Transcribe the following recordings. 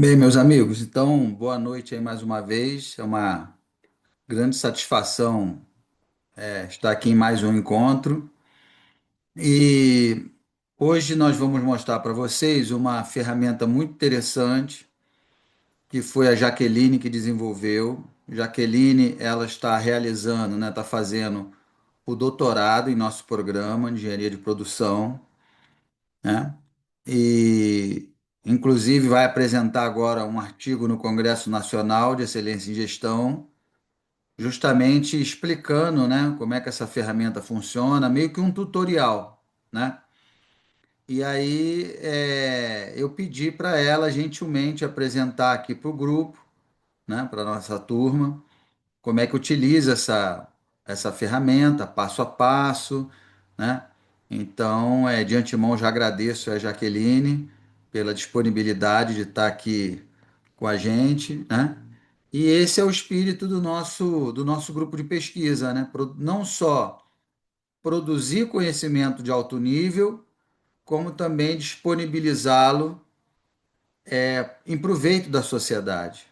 Bem, meus amigos, então boa noite aí mais uma vez. É uma grande satisfação estar aqui em mais um encontro. E hoje nós vamos mostrar para vocês uma ferramenta muito interessante que foi a Jaqueline que desenvolveu. Jaqueline, ela está realizando, né, está fazendo o doutorado em nosso programa de engenharia de produção, né? E inclusive vai apresentar agora um artigo no Congresso Nacional de Excelência em Gestão justamente explicando, né, como é que essa ferramenta funciona, meio que um tutorial, né? E aí eu pedi para ela gentilmente apresentar aqui para o grupo, né, para a nossa turma, como é que utiliza essa ferramenta, passo a passo, né? Então, de antemão já agradeço a Jaqueline pela disponibilidade de estar aqui com a gente, né? E esse é o espírito do nosso grupo de pesquisa, né? Não só produzir conhecimento de alto nível, como também disponibilizá-lo em proveito da sociedade.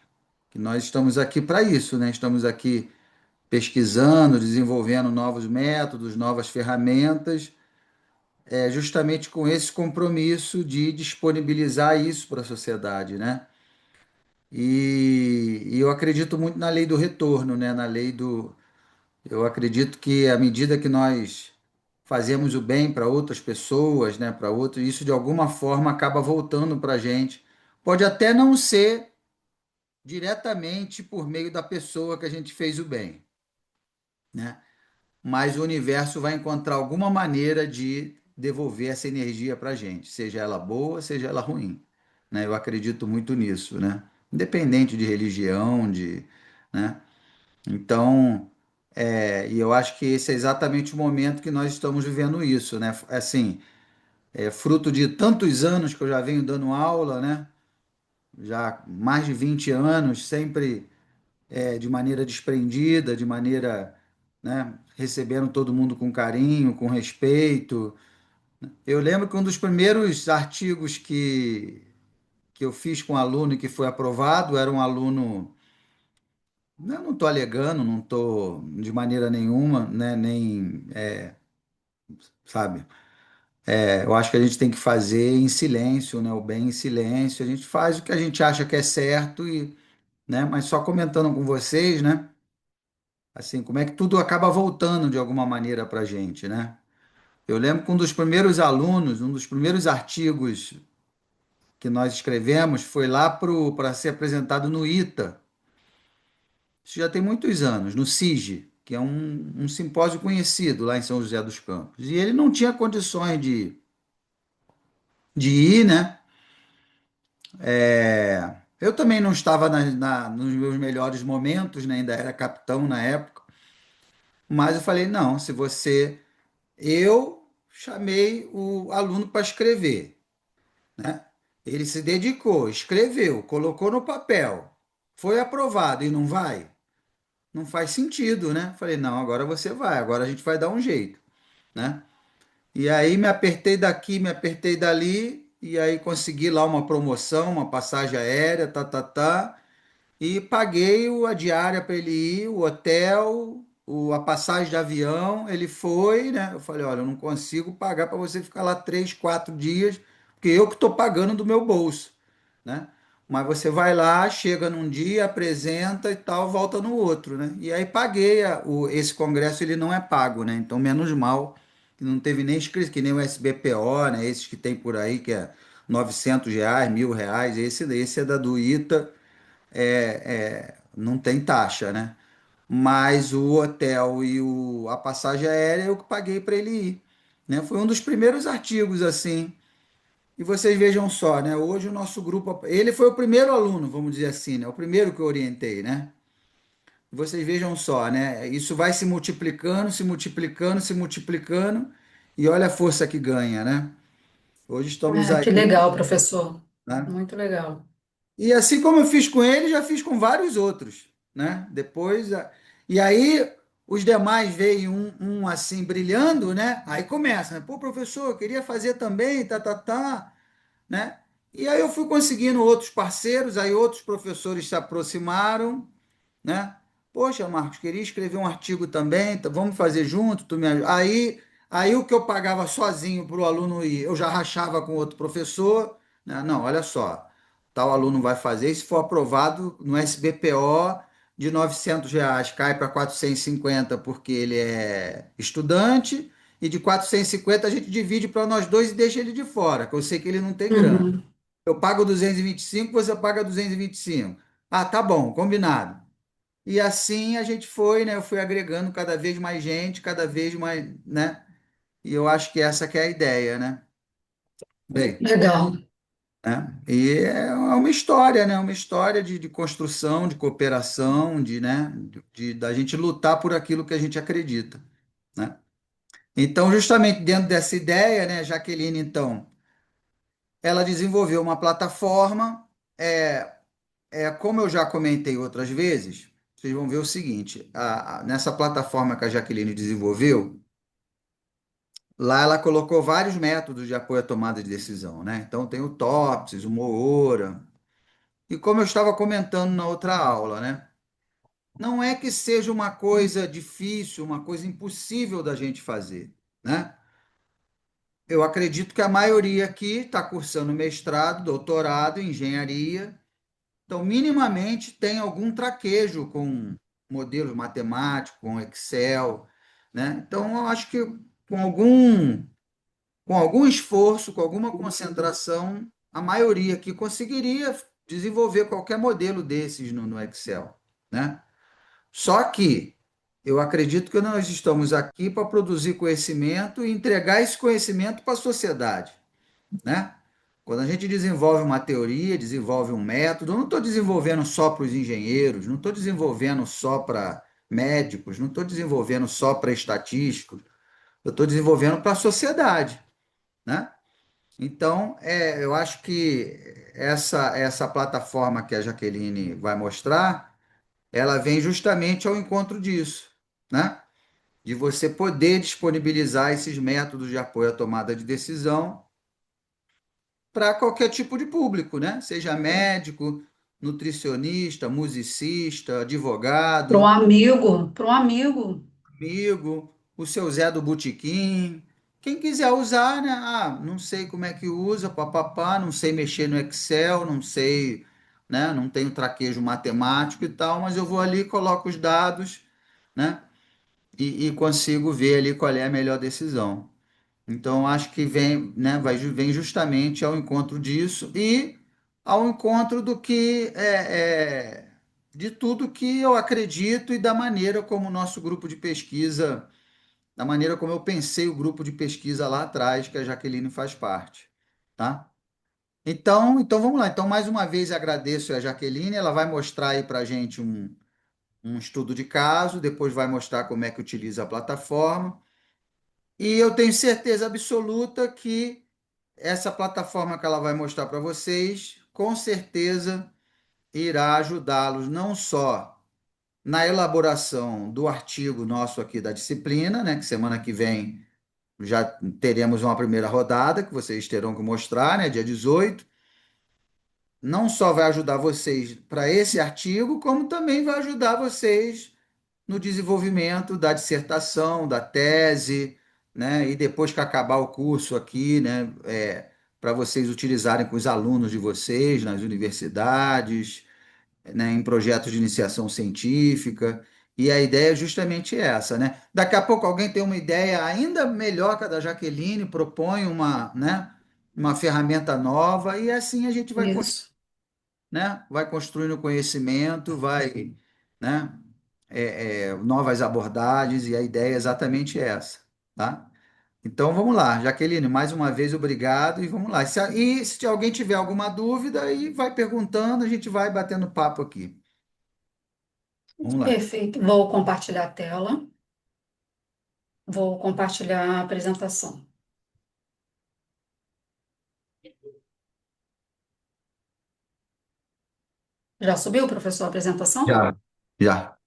Que nós estamos aqui para isso, né? Estamos aqui pesquisando, desenvolvendo novos métodos, novas ferramentas, justamente com esse compromisso de disponibilizar isso para a sociedade, né? E eu acredito muito na lei do retorno, né? Eu acredito que à medida que nós fazemos o bem para outras pessoas, né? Para outros, isso de alguma forma acaba voltando para a gente. Pode até não ser diretamente por meio da pessoa que a gente fez o bem, né? Mas o universo vai encontrar alguma maneira de devolver essa energia para a gente, seja ela boa, seja ela ruim, né? Eu acredito muito nisso, né? Independente de religião, né? Então, e eu acho que esse é exatamente o momento que nós estamos vivendo isso, né? Assim, é fruto de tantos anos que eu já venho dando aula, né? Já mais de 20 anos, sempre de maneira desprendida, de maneira, né, recebendo todo mundo com carinho, com respeito. Eu lembro que um dos primeiros artigos que eu fiz com um aluno e que foi aprovado era um aluno. Eu não estou alegando, não estou de maneira nenhuma, né, nem, sabe? Eu acho que a gente tem que fazer em silêncio, né, o bem em silêncio. A gente faz o que a gente acha que é certo e, né, mas só comentando com vocês, né, assim, como é que tudo acaba voltando de alguma maneira para a gente, né? Eu lembro que um dos primeiros alunos, um dos primeiros artigos que nós escrevemos foi lá para ser apresentado no ITA. Isso já tem muitos anos, no SIG, que é um simpósio conhecido lá em São José dos Campos. E ele não tinha condições de ir, né? Eu também não estava nos meus melhores momentos, né? Ainda era capitão na época. Mas eu falei, não, se você... Eu chamei o aluno para escrever, né? Ele se dedicou, escreveu, colocou no papel, foi aprovado e não vai? Não faz sentido, né? Falei, não, agora você vai, agora a gente vai dar um jeito, né? E aí me apertei daqui, me apertei dali, e aí consegui lá uma promoção, uma passagem aérea, tá, e paguei a diária para ele ir, o hotel, a passagem de avião, ele foi, né? Eu falei, olha, eu não consigo pagar para você ficar lá 3, 4 dias, porque eu que estou pagando do meu bolso, né? Mas você vai lá, chega num dia, apresenta e tal, volta no outro, né? E aí paguei esse congresso, ele não é pago, né? Então, menos mal, que não teve nem escrito, que nem o SBPO, né? Esses que tem por aí, que é R$ 900, R$ 1.000, esse é da do ITA, não tem taxa, né? Mas o hotel e a passagem aérea eu que paguei para ele ir, né? Foi um dos primeiros artigos assim. E vocês vejam só, né? Hoje o nosso grupo, ele foi o primeiro aluno, vamos dizer assim, né? O primeiro que eu orientei, né? Vocês vejam só, né? Isso vai se multiplicando, se multiplicando, se multiplicando, e olha a força que ganha, né? Hoje estamos Ah, aí, que legal, professor. né? Muito legal. E assim como eu fiz com ele, já fiz com vários outros, né? E aí os demais veem um assim brilhando, né? Aí começa, né? Pô, professor, eu queria fazer também, né? E aí eu fui conseguindo outros parceiros, aí outros professores se aproximaram, né? Poxa, Marcos, queria escrever um artigo também, tá, vamos fazer junto, tu me ajuda. Aí o que eu pagava sozinho para o aluno ir, eu já rachava com outro professor, né? Não, olha só, tal aluno vai fazer, e se for aprovado no SBPO de R$ 900, cai para 450 porque ele é estudante, e de 450 a gente divide para nós dois e deixa ele de fora, que eu sei que ele não tem grana. Uhum. Eu pago 225, você paga 225. Ah, tá bom, combinado. E assim a gente foi, né? Eu fui agregando cada vez mais gente, cada vez mais, né? E eu acho que essa que é a ideia, né? Bem, Legal. né? E é uma história, né? Uma história de construção, de cooperação, de, né? Da gente lutar por aquilo que a gente acredita, né? Então, justamente dentro dessa ideia, né, Jaqueline, então, ela desenvolveu uma plataforma, como eu já comentei outras vezes, vocês vão ver o seguinte, nessa plataforma que a Jaqueline desenvolveu, lá ela colocou vários métodos de apoio à tomada de decisão, né? Então tem o TOPS, o Moora. E como eu estava comentando na outra aula, né? Não é que seja uma coisa difícil, uma coisa impossível da gente fazer, né? Eu acredito que a maioria aqui está cursando mestrado, doutorado em engenharia, então minimamente tem algum traquejo com modelos matemáticos, com Excel, né? Então eu acho que com algum esforço, com alguma concentração, a maioria aqui conseguiria desenvolver qualquer modelo desses no Excel, né? Só que eu acredito que nós estamos aqui para produzir conhecimento e entregar esse conhecimento para a sociedade, né? Quando a gente desenvolve uma teoria, desenvolve um método, eu não estou desenvolvendo só para os engenheiros, não estou desenvolvendo só para médicos, não estou desenvolvendo só para estatísticos, eu estou desenvolvendo para a sociedade, né? Então, eu acho que essa plataforma que a Jaqueline vai mostrar, ela vem justamente ao encontro disso, né? De você poder disponibilizar esses métodos de apoio à tomada de decisão para qualquer tipo de público, né? Seja médico, nutricionista, musicista, Para um advogado, amigo, para um amigo. amigo, o seu Zé do Botequim. Quem quiser usar, né? Ah, não sei como é que usa, papapá, não sei mexer no Excel, não sei, né? Não tenho traquejo matemático e tal, mas eu vou ali, coloco os dados, né? E consigo ver ali qual é a melhor decisão. Então, acho que vem, né, vem justamente ao encontro disso e ao encontro do que de tudo que eu acredito e da maneira como o nosso grupo de pesquisa, da maneira como eu pensei o grupo de pesquisa lá atrás, que a Jaqueline faz parte, tá? Então vamos lá. Então, mais uma vez agradeço a Jaqueline, ela vai mostrar aí para a gente um estudo de caso, depois vai mostrar como é que utiliza a plataforma. E eu tenho certeza absoluta que essa plataforma que ela vai mostrar para vocês, com certeza irá ajudá-los não só na elaboração do artigo nosso aqui da disciplina, né, que semana que vem já teremos uma primeira rodada que vocês terão que mostrar, né, dia 18. Não só vai ajudar vocês para esse artigo, como também vai ajudar vocês no desenvolvimento da dissertação, da tese, né? E depois que acabar o curso aqui, né? Para vocês utilizarem com os alunos de vocês nas universidades, né? Em projetos de iniciação científica. E a ideia é justamente essa, né? Daqui a pouco alguém tem uma ideia ainda melhor que a da Jaqueline, propõe uma, né? Uma ferramenta nova e assim a gente vai, Isso. né? Vai construindo conhecimento, vai, né? Novas abordagens, e a ideia é exatamente essa, tá? Então vamos lá, Jaqueline, mais uma vez obrigado e vamos lá. E se alguém tiver alguma dúvida, aí vai perguntando, a gente vai batendo papo aqui. Vamos lá. Perfeito. Vou compartilhar a tela. Vou compartilhar a apresentação. Já subiu, professor, a apresentação? Já. Já.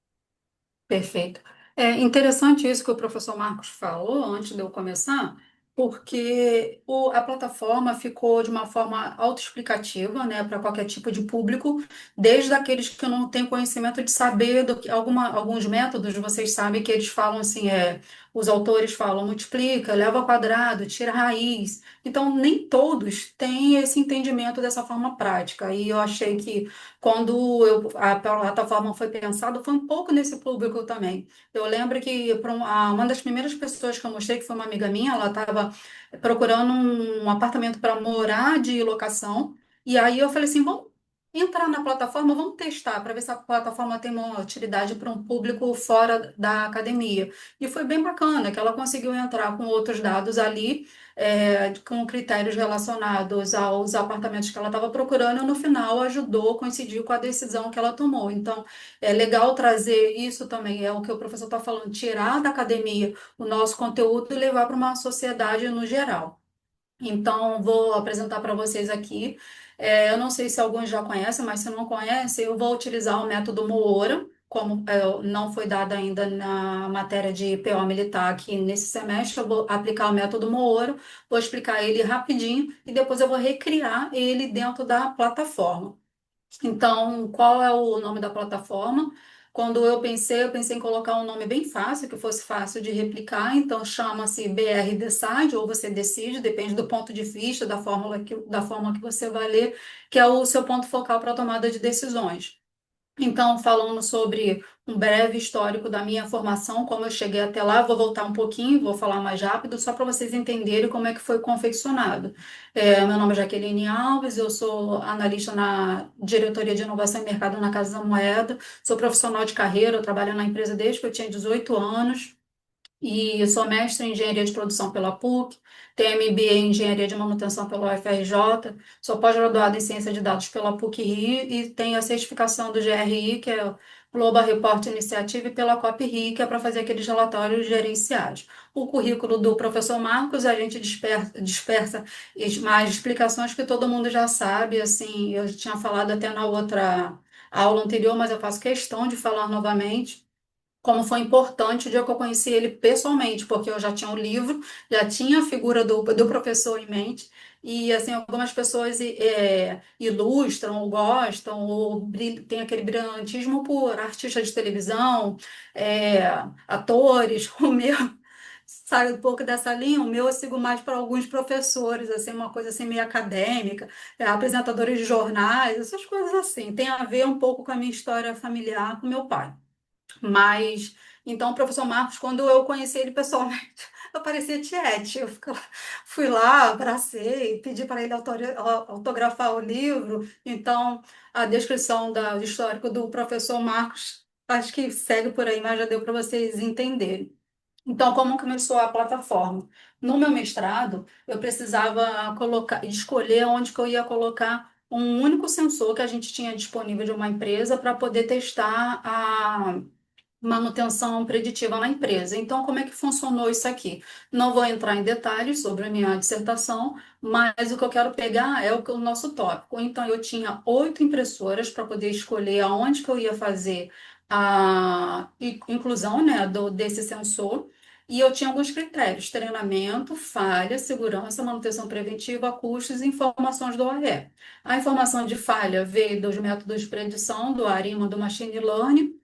Perfeito. É interessante isso que o professor Marcos falou antes de eu começar. porque a plataforma ficou de uma forma autoexplicativa, né, para qualquer tipo de público, desde aqueles que não têm conhecimento de saber do que alguns métodos, vocês sabem que eles falam assim, os autores falam multiplica, leva ao quadrado, tira a raiz. Então, nem todos têm esse entendimento dessa forma prática. E eu achei que quando a plataforma foi pensada, foi um pouco nesse público também. Eu lembro que uma das primeiras pessoas que eu mostrei, que foi uma amiga minha, ela estava procurando um apartamento para morar de locação. E aí eu falei assim, vamos entrar na plataforma, vamos testar para ver se a plataforma tem uma utilidade para um público fora da academia. E foi bem bacana que ela conseguiu entrar com outros dados ali, com critérios relacionados aos apartamentos que ela estava procurando, e no final ajudou, coincidiu com a decisão que ela tomou. Então, é legal trazer isso também, é o que o professor está falando, tirar da academia o nosso conteúdo e levar para uma sociedade no geral. Então, vou apresentar para vocês aqui. Eu não sei se alguns já conhecem, mas se não conhecem, eu vou utilizar o método Moora, como não foi dado ainda na matéria de PO militar aqui nesse semestre, eu vou aplicar o método Moora, vou explicar ele rapidinho e depois eu vou recriar ele dentro da plataforma. Então, qual é o nome da plataforma? Quando eu pensei em colocar um nome bem fácil, que fosse fácil de replicar, então chama-se BR Decide, ou você decide, depende do ponto de vista, da forma que você vai ler, que é o seu ponto focal para a tomada de decisões. Então, falando sobre um breve histórico da minha formação, como eu cheguei até lá, vou voltar um pouquinho, vou falar mais rápido, só para vocês entenderem como é que foi confeccionado. Meu nome é Jaqueline Alves, eu sou analista na diretoria de inovação e mercado na Casa da Moeda, sou profissional de carreira, eu trabalho na empresa desde que eu tinha 18 anos. E eu sou mestre em engenharia de produção pela PUC, tenho MBA em engenharia de manutenção pela UFRJ, sou pós-graduada em ciência de dados pela PUC Rio e tenho a certificação do GRI, que é o Global Report Initiative, e pela COP Rio, que é para fazer aqueles relatórios gerenciais. O currículo do professor Marcos, a gente dispersa mais explicações que todo mundo já sabe, assim, eu tinha falado até na outra aula anterior, mas eu faço questão de falar novamente como foi importante o dia que eu conheci ele pessoalmente, porque eu já tinha o livro, já tinha a figura do professor em mente, e assim, algumas pessoas ilustram ou gostam, ou tem aquele brilhantismo por artistas de televisão, é, atores, o meu sai um pouco dessa linha, o meu eu sigo mais para alguns professores, assim, uma coisa assim meio acadêmica, apresentadores de jornais, essas coisas assim, tem a ver um pouco com a minha história familiar com meu pai. Mas, então, o professor Marcos, quando eu conheci ele pessoalmente, eu parecia tiete. Fui lá, abracei, pedi para ele autografar o livro. Então, a descrição do histórico do professor Marcos, acho que segue por aí, mas já deu para vocês entenderem. Então, como começou a plataforma? No meu mestrado, eu precisava escolher onde que eu ia colocar um único sensor que a gente tinha disponível de uma empresa para poder testar a manutenção preditiva na empresa. Então, como é que funcionou isso aqui? Não vou entrar em detalhes sobre a minha dissertação, mas o que eu quero pegar é o nosso tópico. Então, eu tinha 8 impressoras para poder escolher aonde que eu ia fazer a inclusão, né, desse sensor. E eu tinha alguns critérios: treinamento, falha, segurança, manutenção preventiva, custos e informações do ORE. A informação de falha veio dos métodos de predição, do ARIMA, do Machine Learning,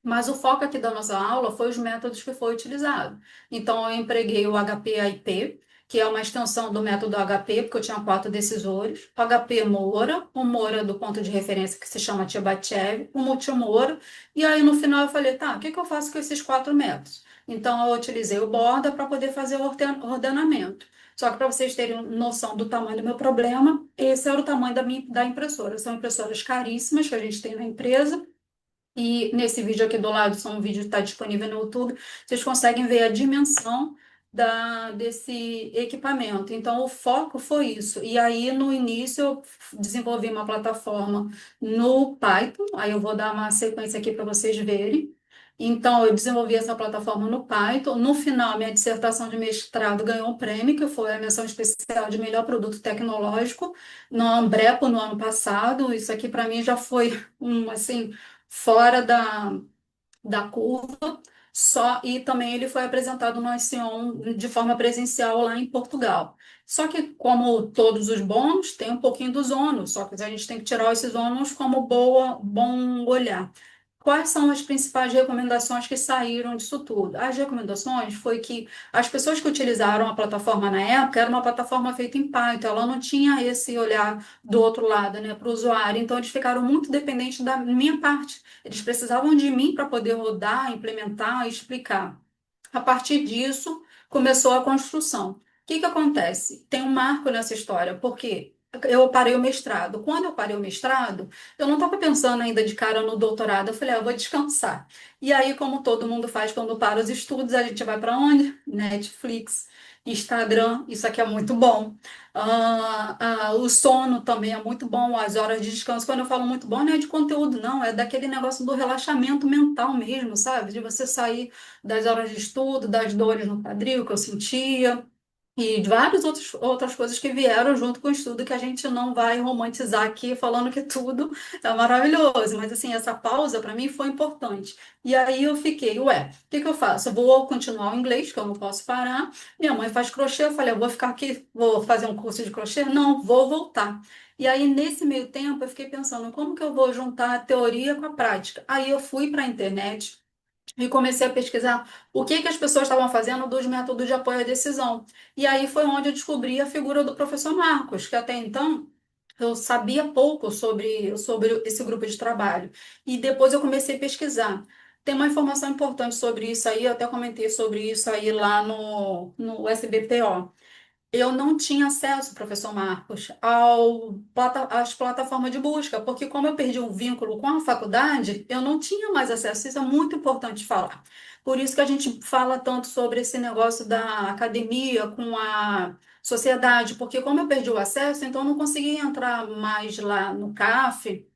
mas o foco aqui da nossa aula foi os métodos que foi utilizado. Então, eu empreguei o HP-IP, que é uma extensão do método HP, porque eu tinha 4 decisores, o HP Moura, o Moura do ponto de referência que se chama Tibachev, o Multimoura, e aí no final eu falei, tá, o que que eu faço com esses 4 métodos? Então, eu utilizei o Borda para poder fazer o ordenamento. Só que para vocês terem noção do tamanho do meu problema, esse era o tamanho da impressora. São impressoras caríssimas que a gente tem na empresa, e nesse vídeo aqui do lado, só um vídeo que está disponível no YouTube, vocês conseguem ver a dimensão desse equipamento. Então, o foco foi isso. E aí, no início, eu desenvolvi uma plataforma no Python, aí eu vou dar uma sequência aqui para vocês verem. Então, eu desenvolvi essa plataforma no Python. No final, minha dissertação de mestrado ganhou um prêmio, que foi a menção especial de melhor produto tecnológico, no Ambrepo, no ano passado. Isso aqui, para mim, já foi assim, fora da curva. Só e também ele foi apresentado no Sion de forma presencial lá em Portugal. Só que, como todos os bônus, tem um pouquinho dos ônus, só que a gente tem que tirar esses ônus como bom olhar. Quais são as principais recomendações que saíram disso tudo? As recomendações foi que as pessoas que utilizaram a plataforma na época era uma plataforma feita em Python, ela não tinha esse olhar do outro lado, né, para o usuário, então eles ficaram muito dependentes da minha parte. Eles precisavam de mim para poder rodar, implementar e explicar. A partir disso, começou a construção. O que que acontece? Tem um marco nessa história, porque eu parei o mestrado. Quando eu parei o mestrado, eu não estava pensando ainda de cara no doutorado. Eu falei, eu vou descansar. E aí, como todo mundo faz quando para os estudos, a gente vai para onde? Netflix, Instagram. Isso aqui é muito bom. O sono também é muito bom, as horas de descanso. Quando eu falo muito bom, não é de conteúdo, não, é daquele negócio do relaxamento mental mesmo, sabe? De você sair das horas de estudo, das dores no quadril que eu sentia. E de várias outras coisas que vieram junto com o estudo que a gente não vai romantizar aqui falando que tudo é maravilhoso. Mas assim, essa pausa para mim foi importante. E aí eu fiquei, ué, o que que eu faço? Eu vou continuar o inglês, que eu não posso parar. Minha mãe faz crochê, eu falei, eu vou ficar aqui, vou fazer um curso de crochê? Não, vou voltar. E aí, nesse meio tempo, eu fiquei pensando, como que eu vou juntar a teoria com a prática? Aí eu fui para a internet e comecei a pesquisar o que que as pessoas estavam fazendo dos métodos de apoio à decisão. E aí foi onde eu descobri a figura do professor Marcos, que até então eu sabia pouco sobre esse grupo de trabalho. E depois eu comecei a pesquisar. Tem uma informação importante sobre isso aí, eu até comentei sobre isso aí lá no SBPO. Eu não tinha acesso, professor Marcos, às plataformas de busca, porque como eu perdi o vínculo com a faculdade, eu não tinha mais acesso. Isso é muito importante falar. Por isso que a gente fala tanto sobre esse negócio da academia com a sociedade, porque como eu perdi o acesso, então eu não conseguia entrar mais lá no CAF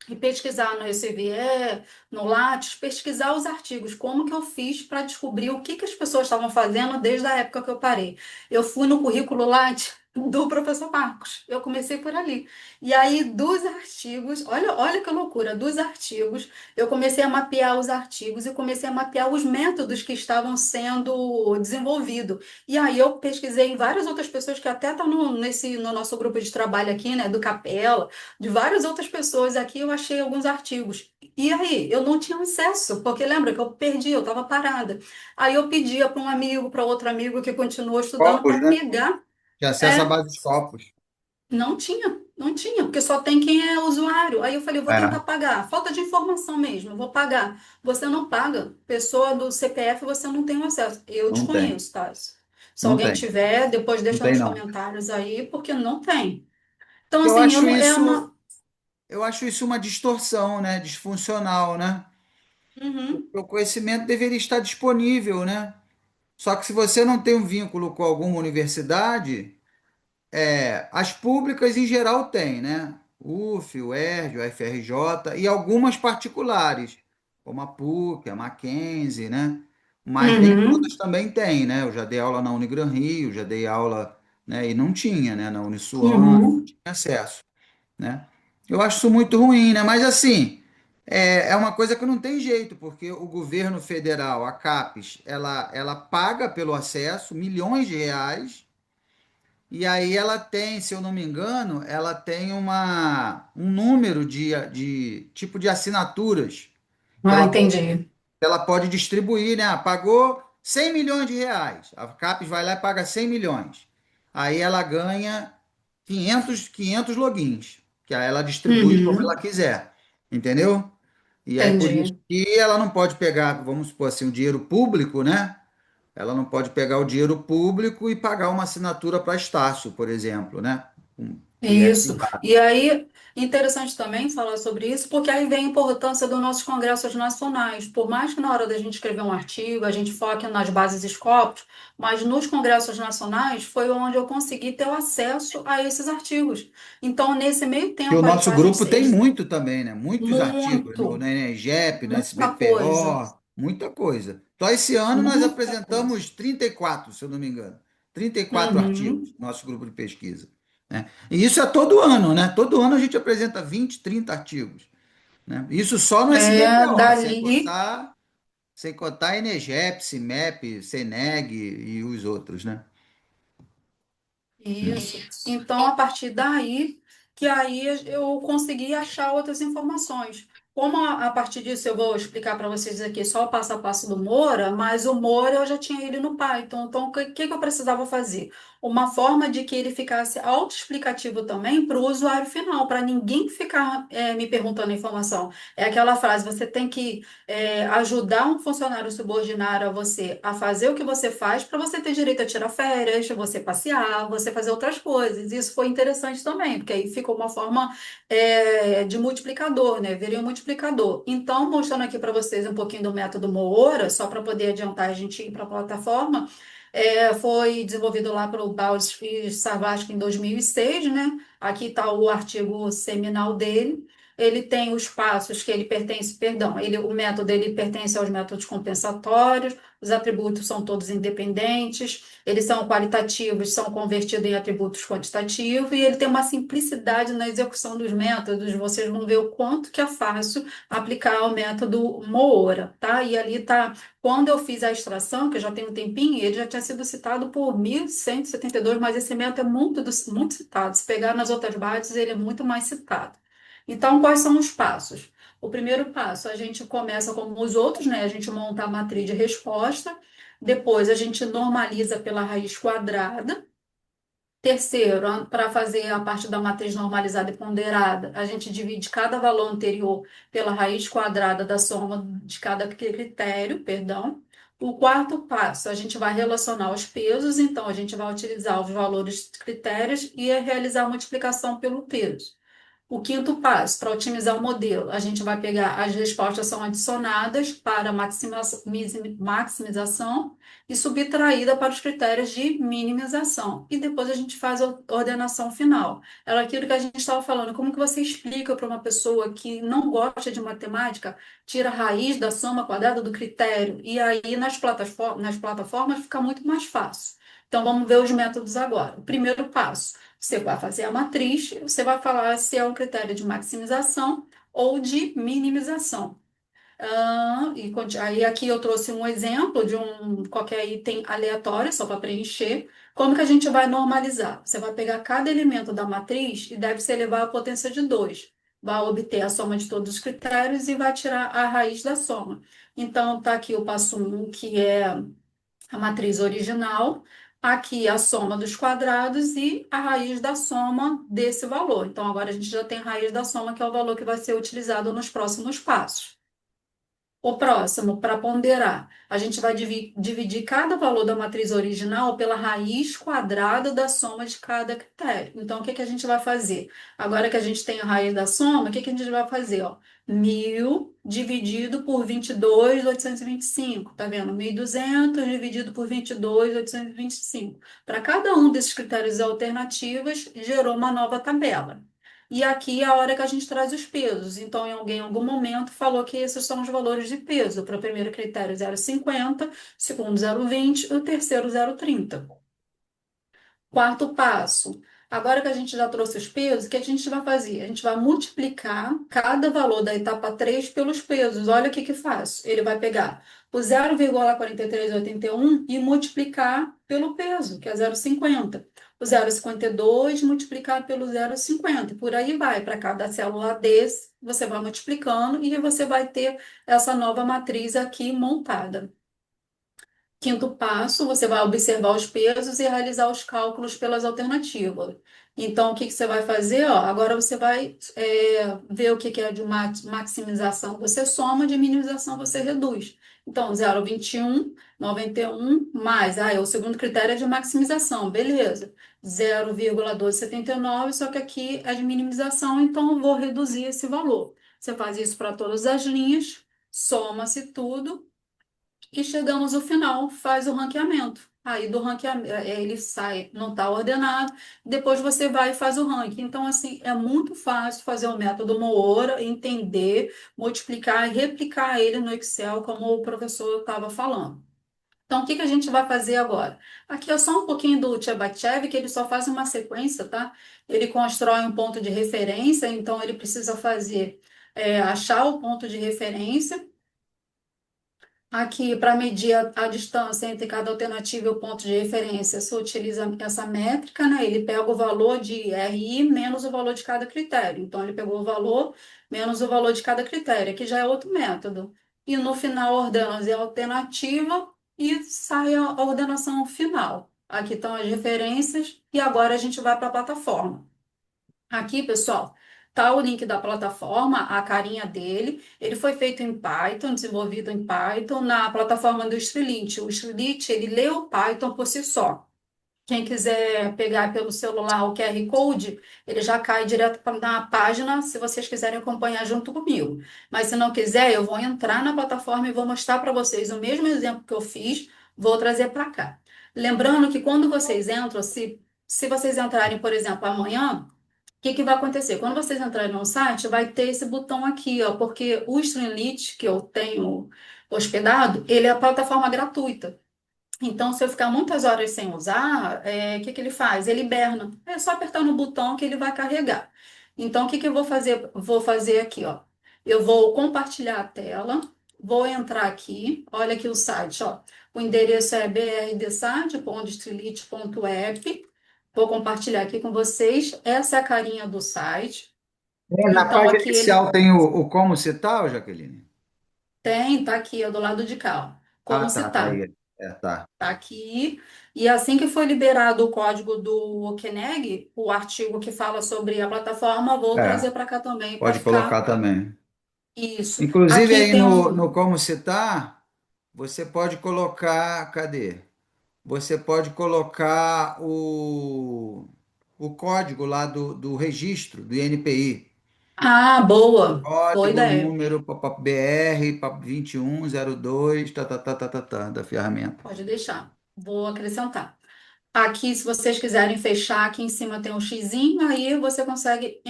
e pesquisar no Elsevier, no Lattes, pesquisar os artigos, como que eu fiz para descobrir o que que as pessoas estavam fazendo desde a época que eu parei. Eu fui no currículo Lattes do professor Marcos, eu comecei por ali. E aí, dos artigos, olha que loucura, dos artigos, eu comecei a mapear os artigos e comecei a mapear os métodos que estavam sendo desenvolvidos. E aí eu pesquisei em várias outras pessoas que até estão no nosso grupo de trabalho aqui, né, do Capela, de várias outras pessoas aqui, eu achei alguns artigos. E aí, eu não tinha acesso, porque lembra que eu perdi, eu estava parada. Aí eu pedia para um amigo, para outro amigo que continuou estudando Scopus, para né? pegar. De acesso à É, base de Scopus. não tinha, porque só tem quem é usuário. Aí eu falei, eu vou tentar É, pagar. Falta de informação mesmo, eu vou pagar. Você não paga. Pessoa do CPF, você não tem acesso. Eu não tem, desconheço, tá? Se não alguém tem, tiver, depois não deixa tem nos não. comentários aí, porque não tem. Então, Eu assim, acho é isso, uma. eu acho isso uma distorção, né? Disfuncional, né? Uhum, Porque o conhecimento deveria estar disponível, né? Só que se você não tem um vínculo com alguma universidade, as públicas em geral têm, né? O UF, o ERJ, o FRJ e algumas particulares, como a PUC, a Mackenzie, né? Mas nem uhum. todas também têm, né? Eu já dei aula na Unigran Rio, já dei aula, né? E não tinha, né? Na Uniswan, não Uhum. tinha acesso, né? Eu acho isso muito ruim, né? Mas assim, é uma coisa que não tem jeito, porque o governo federal, a CAPES, ela paga pelo acesso milhões de reais, e aí ela tem, se eu não me engano, ela tem um número de tipo de assinaturas que Ah, entendi. ela pode distribuir, né? Ah, pagou 100 milhões de reais. A CAPES vai lá e paga 100 milhões. Aí ela ganha 500 logins, que aí ela distribui como ela Uhum. quiser, entendeu? E aí por isso Entendi. que ela não pode pegar, vamos supor assim, o dinheiro público, né? Ela não pode pegar o dinheiro público e pagar uma assinatura para Estácio, por exemplo, né? Que é Isso. privado. E aí, interessante também falar sobre isso, porque aí vem a importância dos nossos congressos nacionais. Por mais que na hora da gente escrever um artigo, a gente foque nas bases Scopus, mas nos congressos nacionais foi onde eu consegui ter o acesso a esses artigos. Então, nesse meio E o tempo aí nosso para a gente grupo tem ser muito também, né? Muitos artigos no, muito, na ENEGEP, no muita coisa, SBPO, muita coisa. Só esse ano nós muita coisa. apresentamos 34, se eu não me engano. 34 artigos, Uhum. nosso grupo de pesquisa, né? E isso é todo ano, né? Todo ano a gente apresenta 20, 30 artigos, né? Isso só no É, SBPO, dali. Sem contar Enegep, CIMEP, CENEG e os outros, né? Isso. Então, a partir daí, que aí eu consegui achar outras informações. Como a partir disso eu vou explicar para vocês aqui só o passo a passo do Moura, mas o Moura eu já tinha ele no Python. Então, o que eu precisava fazer? Uma forma de que ele ficasse autoexplicativo também para o usuário final, para ninguém ficar me perguntando informação. É aquela frase, você tem que ajudar um funcionário subordinado a você a fazer o que você faz para você ter direito a tirar férias, você passear, você fazer outras coisas. Isso foi interessante também, porque aí ficou uma forma de multiplicador, né? Virei um multiplicador. Então, mostrando aqui para vocês um pouquinho do método Moora, só para poder adiantar a gente ir para a plataforma, foi desenvolvido lá pelo Bauer e Savasky em 2006, né? Aqui está o artigo seminal dele. Ele tem os passos que ele pertence, perdão, o método ele pertence aos métodos compensatórios, os atributos são todos independentes, eles são qualitativos, são convertidos em atributos quantitativos, e ele tem uma simplicidade na execução dos métodos, vocês vão ver o quanto que é fácil aplicar o método Moora, tá? E ali tá, quando eu fiz a extração, que já tem um tempinho, ele já tinha sido citado por 1172, mas esse método é muito citado, se pegar nas outras bases, ele é muito mais citado. Então, quais são os passos? O primeiro passo, a gente começa como os outros, né? A gente monta a matriz de resposta, depois a gente normaliza pela raiz quadrada. Terceiro, para fazer a parte da matriz normalizada e ponderada, a gente divide cada valor anterior pela raiz quadrada da soma de cada critério, perdão. O quarto passo, a gente vai relacionar os pesos, então a gente vai utilizar os valores critérios e realizar a multiplicação pelo peso. O quinto passo, para otimizar o modelo, a gente vai pegar as respostas são adicionadas para maximização e subtraída para os critérios de minimização. E depois a gente faz a ordenação final. Era aquilo que a gente estava falando, como que você explica para uma pessoa que não gosta de matemática, tira a raiz da soma quadrada do critério, e aí nas plataformas fica muito mais fácil. Então vamos ver os métodos agora. O primeiro passo. Você vai fazer a matriz, você vai falar se é um critério de maximização ou de minimização. Aí aqui eu trouxe um exemplo de um qualquer item aleatório, só para preencher. Como que a gente vai normalizar? Você vai pegar cada elemento da matriz e deve ser elevado à potência de 2. Vai obter a soma de todos os critérios e vai tirar a raiz da soma. Então, está aqui o passo um, que é a matriz original, aqui a soma dos quadrados e a raiz da soma desse valor. Então, agora a gente já tem a raiz da soma, que é o valor que vai ser utilizado nos próximos passos. O próximo, para ponderar, a gente vai dividir cada valor da matriz original pela raiz quadrada da soma de cada critério. Então, o que que a gente vai fazer? Agora que a gente tem a raiz da soma, o que que a gente vai fazer? Ó? 1.000 dividido por 22.825. Tá vendo? 1.200 dividido por 22.825. Para cada um desses critérios alternativos, gerou uma nova tabela. E aqui é a hora que a gente traz os pesos. Então, em algum momento, falou que esses são os valores de peso. Para o primeiro critério, 0,50, segundo, 0,20 e o terceiro, 0,30. Quarto passo. Agora que a gente já trouxe os pesos, o que a gente vai fazer? A gente vai multiplicar cada valor da etapa 3 pelos pesos. Olha o que que faz. Ele vai pegar o 0,4381 e multiplicar pelo peso, que é 0,50. O 0,52 multiplicar pelo 0,50. Por aí vai. Para cada célula desse, você vai multiplicando e você vai ter essa nova matriz aqui montada. Quinto passo, você vai observar os pesos e realizar os cálculos pelas alternativas. Então, o que que você vai fazer? Ó, agora você vai ver o que que é de maximização, você soma, de minimização você reduz. Então, 0,21, 91 mais. O segundo critério é de maximização, beleza. 0,1279, só que aqui é de minimização, então eu vou reduzir esse valor. Você faz isso para todas as linhas, soma-se tudo e chegamos ao final, faz o ranqueamento. Aí do ranqueamento, ele sai, não está ordenado, depois você vai e faz o ranking. Então, assim, é muito fácil fazer o método Moora, entender, multiplicar e replicar ele no Excel, como o professor estava falando. Então, o que que a gente vai fazer agora? Aqui é só um pouquinho do Tchebachev, que ele só faz uma sequência, tá? Ele constrói um ponto de referência, então ele precisa fazer, achar o ponto de referência, Aqui, para medir a distância entre cada alternativa e o ponto de referência, você utiliza essa métrica, né? Ele pega o valor de RI menos o valor de cada critério. Então, ele pegou o valor menos o valor de cada critério. Aqui já é outro método. E no final, ordena a alternativa e sai a ordenação final. Aqui estão as referências e agora a gente vai para a plataforma. Aqui, pessoal, tá o link da plataforma, a carinha dele. Ele foi feito em Python, desenvolvido em Python, na plataforma do Streamlit. O Streamlit, ele lê o Python por si só. Quem quiser pegar pelo celular o QR Code, ele já cai direto na página, se vocês quiserem acompanhar junto comigo. Mas se não quiser, eu vou entrar na plataforma e vou mostrar para vocês o mesmo exemplo que eu fiz, vou trazer para cá. Lembrando que quando vocês entram, se vocês entrarem, por exemplo, amanhã, que vai acontecer? Quando vocês entrarem no site, vai ter esse botão aqui, ó, porque o Streamlit que eu tenho hospedado, ele é a plataforma gratuita. Então, se eu ficar muitas horas sem usar, o que ele faz? Ele hiberna. É só apertar no botão que ele vai carregar. Então, o que eu vou fazer? Vou fazer aqui, ó. Eu vou compartilhar a tela, vou entrar aqui, olha aqui o site, ó. O endereço é brdsite.streamlit.app. Vou compartilhar aqui com vocês. Essa é a carinha do site. Na Então, página aqui ele inicial tem o como citar, Jaqueline? tá aqui, ó, do lado de cá, ó. Ah, Como tá citar? aí. Tá. Tá aqui. E assim que foi liberado o código do OKNEG, o artigo que fala sobre a plataforma, vou É, trazer para cá também para pode colocar ficar também. isso. Inclusive Aqui aí tem no um. como citar, você pode colocar, cadê? Você pode colocar o código lá do registro, do INPI. Ah, boa. Boa Código, ideia. número, BR, 2102, da ferramenta. Pode deixar. Vou acrescentar. Aqui, se vocês quiserem fechar, aqui em cima tem um xizinho, aí você consegue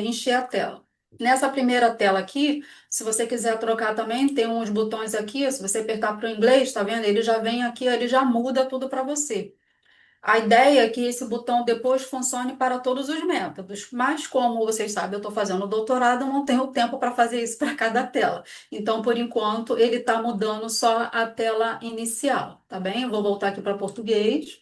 encher a tela. Nessa primeira tela aqui, se você quiser trocar também, tem uns botões aqui, se você apertar para o inglês, tá vendo? Ele já vem aqui, ele já muda tudo para você. A ideia é que esse botão depois funcione para todos os métodos, mas como vocês sabem, eu estou fazendo doutorado, eu não tenho tempo para fazer isso para cada tela. Então, por enquanto, ele está mudando só a tela inicial, tá bem? Eu vou voltar aqui para português.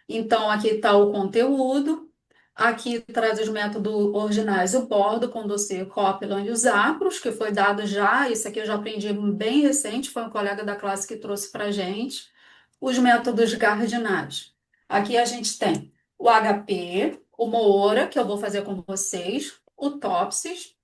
Então, aqui está o conteúdo. Aqui traz os métodos originais, o bordo com dossiê Copland e os acros, que foi dado já, isso aqui eu já aprendi bem recente, foi um colega da classe que trouxe para a gente. Os métodos cardinais. Aqui a gente tem o HP, o Moora, que eu vou fazer com vocês, o Topsis,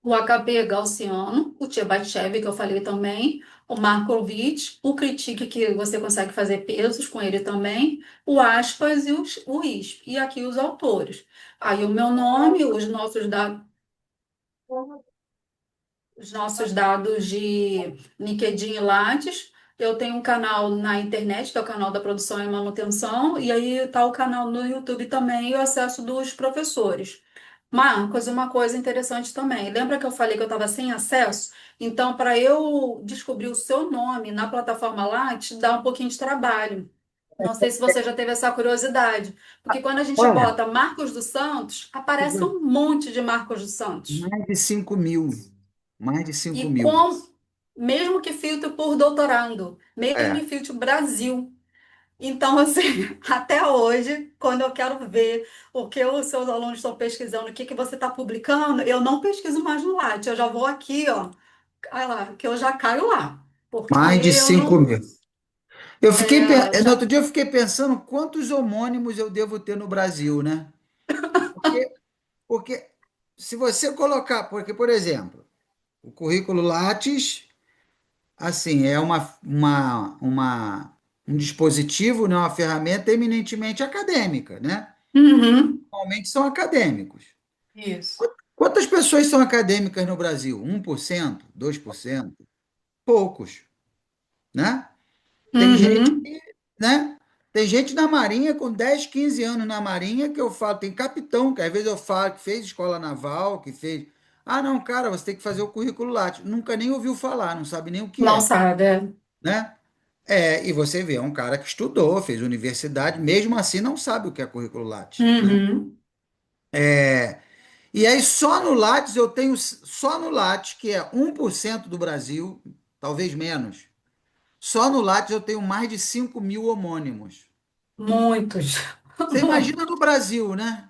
o AKP gaussiano, o Tchebachev, que eu falei também, o Markovic, o Critique, que você consegue fazer pesos com ele também, o Aspas e o ISP. E aqui os autores. Aí o meu nome, os nossos dados de LinkedIn e Lattes. Eu tenho um canal na internet, que é o canal da produção e manutenção, e aí está o canal no YouTube também e o acesso dos professores. Marcos, uma coisa interessante também. Lembra que eu falei que eu estava sem acesso? Então, para eu descobrir o seu nome na plataforma Lattes, dá um pouquinho de trabalho. Não sei se você já teve essa curiosidade, porque quando a gente Olha, bota Marcos dos Santos, aparece um monte de Marcos dos Santos. mais de 5 mil. Mais de 5 E mil. mesmo que filtro por doutorando, mesmo É. que filtro Brasil. Então, assim, até hoje, quando eu quero ver o que os seus alunos estão pesquisando, o que que você está publicando, eu não pesquiso mais no Lattes, eu já vou aqui, ó, olha lá, que eu já caio lá, porque Mais de eu 5 não, mil. Eu fiquei, no já, outro dia eu fiquei pensando quantos homônimos eu devo ter no Brasil, né? Porque, porque se você colocar, porque, por exemplo, o currículo Lattes, assim, é um dispositivo, né, uma ferramenta eminentemente acadêmica, né? Uhum, Normalmente são acadêmicos. isso. Quantas pessoas são acadêmicas no Brasil? 1%, 2%? Poucos, né? Tem gente, Uhum, né? Tem gente na Marinha com 10, 15 anos na Marinha que eu falo, tem capitão, que às vezes eu falo que fez escola naval, que fez. Ah, não, cara, você tem que fazer o currículo Lattes. Nunca nem ouviu falar, não sabe nem o que não é, sabe, é. né? É, e você vê, é um cara que estudou, fez universidade, mesmo assim não sabe o que é currículo Lattes, né? Uhum. E aí só no Lattes eu tenho, só no Lattes, que é 1% do Brasil, talvez menos, Só no Lattes eu tenho mais de 5.000 homônimos. Muitos. Você imagina no Brasil, né?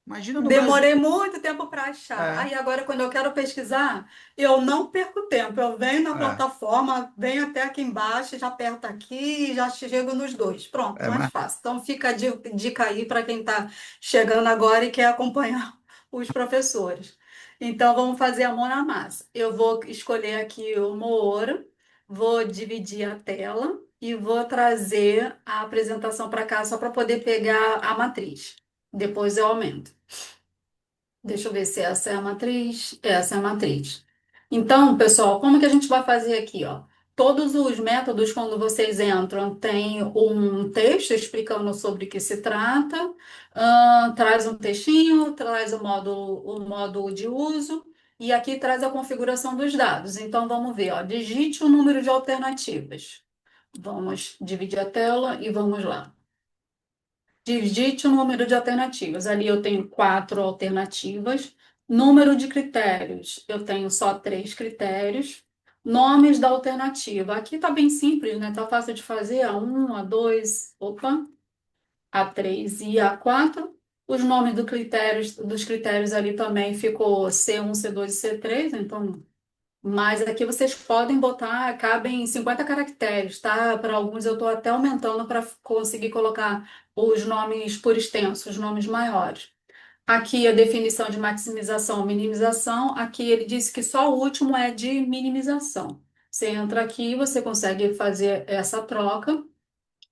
Imagina no Brasil. Demorei muito tempo para achar. É, Aí agora, quando eu quero pesquisar, eu não perco tempo. Eu venho na é, plataforma, venho até aqui embaixo, já aperto aqui e já chego nos dois. Pronto, é, mais mas fácil. Então fica a dica aí para quem está chegando agora e quer acompanhar os professores. Então vamos fazer a mão na massa. Eu vou escolher aqui o Mooro, vou dividir a tela e vou trazer a apresentação para cá só para poder pegar a matriz. Depois eu aumento. Deixa eu ver se essa é a matriz. Essa é a matriz. Então, pessoal, como que a gente vai fazer aqui, ó? Todos os métodos, quando vocês entram, tem um texto explicando sobre o que se trata, traz um textinho, traz o modo de uso, e aqui traz a configuração dos dados. Então, vamos ver, ó, digite o número de alternativas. Vamos dividir a tela e vamos lá. Digite o número de alternativas. Ali eu tenho quatro alternativas. Número de critérios, eu tenho só três critérios. Nomes da alternativa. Aqui está bem simples, né? Tá fácil de fazer. A1, A2, opa, A3 e A4. Os nomes dos critérios ali também ficou C1, C2 e C3. Então, mas aqui vocês podem botar, cabem 50 caracteres, tá? Para alguns eu estou até aumentando para conseguir colocar os nomes por extenso, os nomes maiores. Aqui a definição de maximização, minimização. Aqui ele disse que só o último é de minimização. Você entra aqui, você consegue fazer essa troca.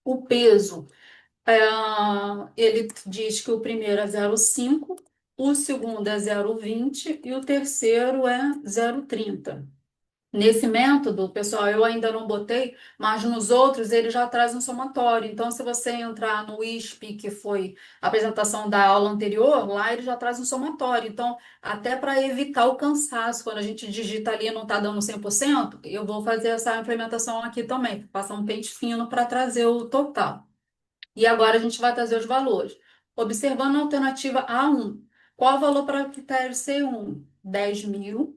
O peso, ele diz que o primeiro é 0,5, o segundo é 0,20 e o terceiro é 0,30. Nesse método, pessoal, eu ainda não botei, mas nos outros ele já traz um somatório. Então, se você entrar no ISP, que foi a apresentação da aula anterior, lá ele já traz um somatório. Então, até para evitar o cansaço, quando a gente digita ali e não está dando 100%, eu vou fazer essa implementação aqui também, passar um pente fino para trazer o total. E agora a gente vai trazer os valores. Observando a alternativa A1, qual o valor para o critério C1? 10.000.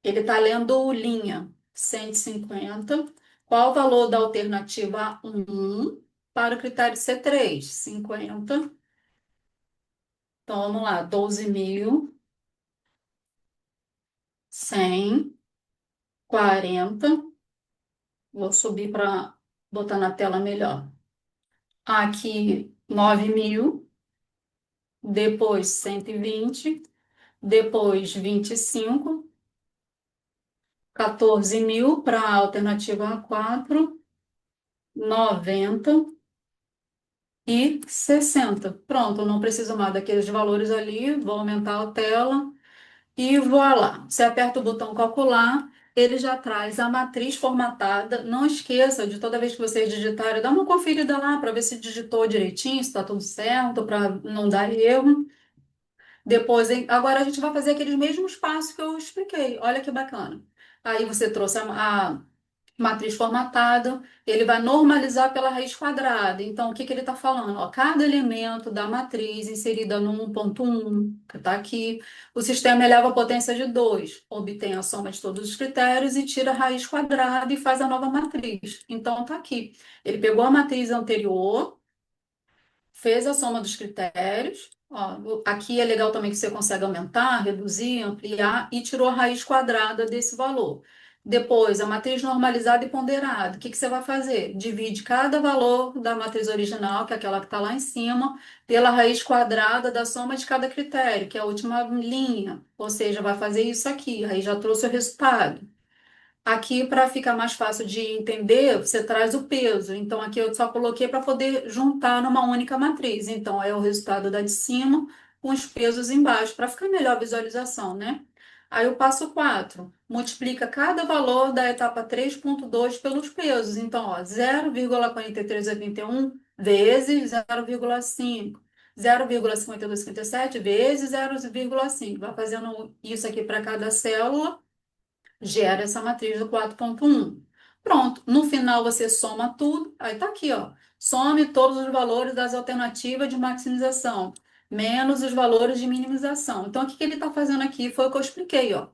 Ele está lendo linha 150. Qual o valor da alternativa 1 para o critério C3? 50. Então, vamos lá, 12.140. Vou subir para botar na tela melhor. Aqui, 9.000. Depois, 120. Depois, 25. 14.000 para a alternativa A4. 90. E 60. Pronto, eu não preciso mais daqueles valores ali, vou aumentar a tela e vou lá. Você aperta o botão calcular, ele já traz a matriz formatada. Não esqueça de toda vez que vocês digitarem, dar uma conferida lá para ver se digitou direitinho, se está tudo certo, para não dar erro. Depois, agora a gente vai fazer aqueles mesmos passos que eu expliquei. Olha que bacana. Aí você trouxe a matriz formatada, ele vai normalizar pela raiz quadrada. Então, o que que ele está falando? Ó, cada elemento da matriz inserida no 1.1, que está aqui, o sistema eleva a potência de 2, obtém a soma de todos os critérios e tira a raiz quadrada e faz a nova matriz. Então, está aqui. Ele pegou a matriz anterior, fez a soma dos critérios. Ó, aqui é legal também que você consegue aumentar, reduzir, ampliar e tirou a raiz quadrada desse valor. Depois, a matriz normalizada e ponderada. O que que você vai fazer? Divide cada valor da matriz original, que é aquela que está lá em cima, pela raiz quadrada da soma de cada critério, que é a última linha. Ou seja, vai fazer isso aqui. Aí já trouxe o resultado. Aqui, para ficar mais fácil de entender, você traz o peso. Então, aqui eu só coloquei para poder juntar numa única matriz. Então, é o resultado da de cima com os pesos embaixo, para ficar melhor a visualização, né? Aí, o passo 4 multiplica cada valor da etapa 3.2 pelos pesos. Então, ó, 0,4381 vezes 0,5. 0,5257 vezes 0,5. Vai fazendo isso aqui para cada célula, gera essa matriz do 4.1. Pronto, no final você soma tudo, aí tá aqui, ó. Some todos os valores das alternativas de maximização, menos os valores de minimização. Então, o que que ele está fazendo aqui foi o que eu expliquei, ó.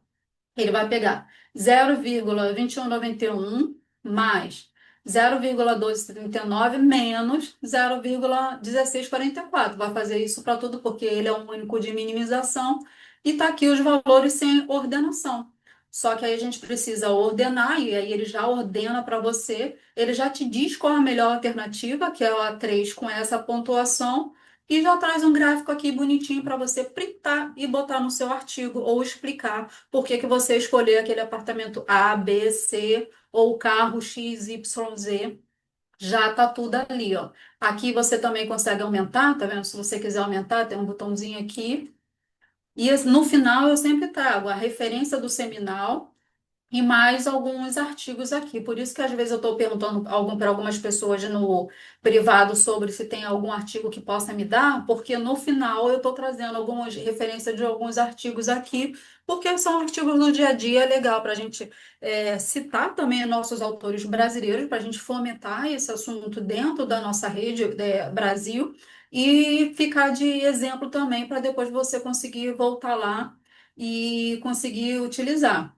Ele vai pegar 0,2191 mais 0,1239 menos 0,1644. Vai fazer isso para tudo porque ele é um único de minimização e está aqui os valores sem ordenação. Só que aí a gente precisa ordenar e aí ele já ordena para você, ele já te diz qual é a melhor alternativa, que é o A3 com essa pontuação, e já traz um gráfico aqui bonitinho para você printar e botar no seu artigo ou explicar por que que você escolheu aquele apartamento A, B, C ou carro X, Y, Z. Já tá tudo ali, ó. Aqui você também consegue aumentar, tá vendo? Se você quiser aumentar, tem um botãozinho aqui. E no final eu sempre trago a referência do seminal e mais alguns artigos aqui. Por isso que às vezes eu estou perguntando para algumas pessoas no privado sobre se tem algum artigo que possa me dar, porque no final eu estou trazendo algumas referências de alguns artigos aqui, porque são artigos do dia a dia, é legal para a gente citar também nossos autores brasileiros, para a gente fomentar esse assunto dentro da nossa rede Brasil e ficar de exemplo também para depois você conseguir voltar lá e conseguir utilizar.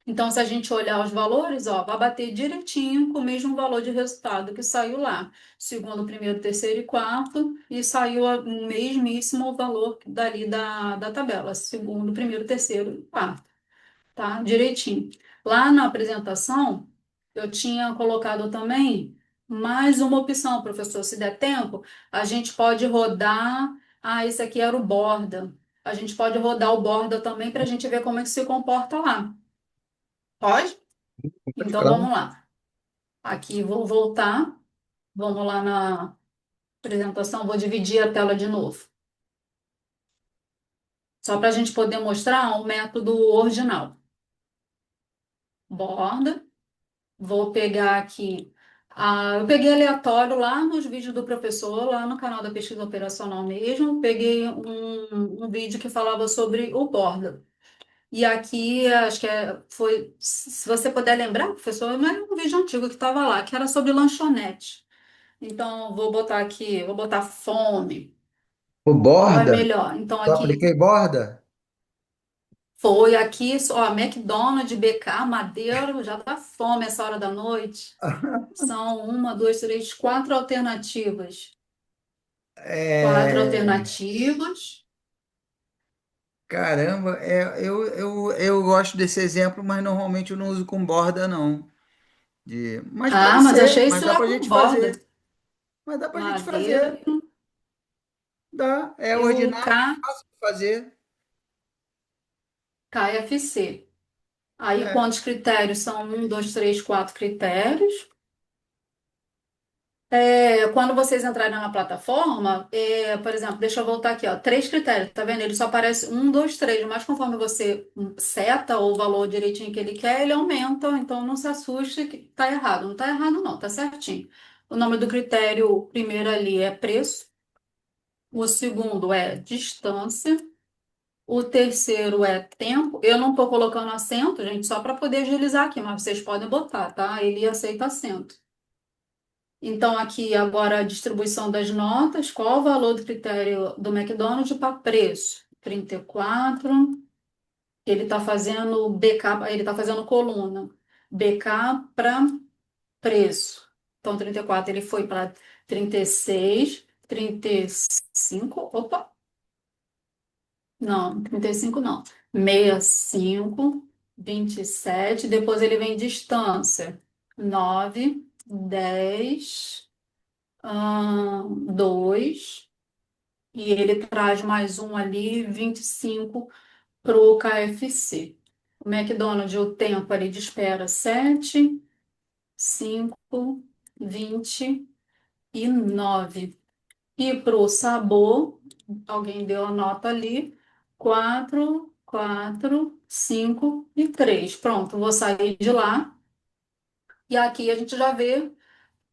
Então, se a gente olhar os valores, ó, vai bater direitinho com o mesmo valor de resultado que saiu lá. Segundo, primeiro, terceiro e quarto, e saiu o mesmíssimo valor dali da tabela. Segundo, primeiro, terceiro e quarto, tá? Direitinho. Lá na apresentação, eu tinha colocado também mais uma opção, professor. Se der tempo, a gente pode rodar. Ah, esse aqui era o borda. A gente pode rodar o borda também para a gente ver como é que se comporta lá. Pode? Pode, Então claro. vamos lá. Aqui vou voltar. Vamos lá na apresentação. Vou dividir a tela de novo. Só para a gente poder mostrar o método original. Borda. Vou pegar aqui. Eu peguei aleatório lá nos vídeos do professor, lá no canal da pesquisa operacional mesmo. Peguei um vídeo que falava sobre o borda. E aqui, acho que foi, se você puder lembrar, professor, mas é um vídeo antigo que estava lá, que era sobre lanchonete. Então, vou botar aqui, vou botar fome. O Qual é borda, melhor? Então, só aqui apliquei borda? foi aqui, ó, McDonald's, BK, Madeiro, já dá fome essa hora da noite. São uma, duas, três, quatro alternativas. Quatro É, alternativas. caramba, eu gosto desse exemplo, mas normalmente eu não uso com borda, não. Mas pode Ah, mas ser, achei mas isso dá lá pra com gente borda. fazer. Mas dá pra gente Madeiro fazer. Dá, é e o ordinário, fácil de fazer. KFC. Aí, É. quantos critérios? São um, dois, três, quatro critérios. Quando vocês entrarem na plataforma, por exemplo, deixa eu voltar aqui, ó, três critérios, tá vendo? Ele só aparece um, dois, três, mas conforme você seta o valor direitinho que ele quer, ele aumenta, então não se assuste que tá errado. Não tá errado, não, tá certinho. O nome do critério, o primeiro ali é preço, o segundo é distância, o terceiro é tempo. Eu não estou colocando acento, gente, só para poder agilizar aqui, mas vocês podem botar, tá? Ele aceita acento. Então, aqui agora a distribuição das notas. Qual o valor do critério do McDonald's para preço? 34. Ele está fazendo BK, ele está fazendo coluna. BK para preço. Então, 34 ele foi para 36, 35. Opa, não, 35 não. 65, 27. Depois ele vem distância. 9, 10. 2, e ele traz mais um ali, 25 para o KFC. O McDonald's, o tempo ali de espera, 7, 5, 29. E para o sabor, alguém deu a nota ali, 4, 4, 5 e 3. Pronto, vou sair de lá. E aqui a gente já vê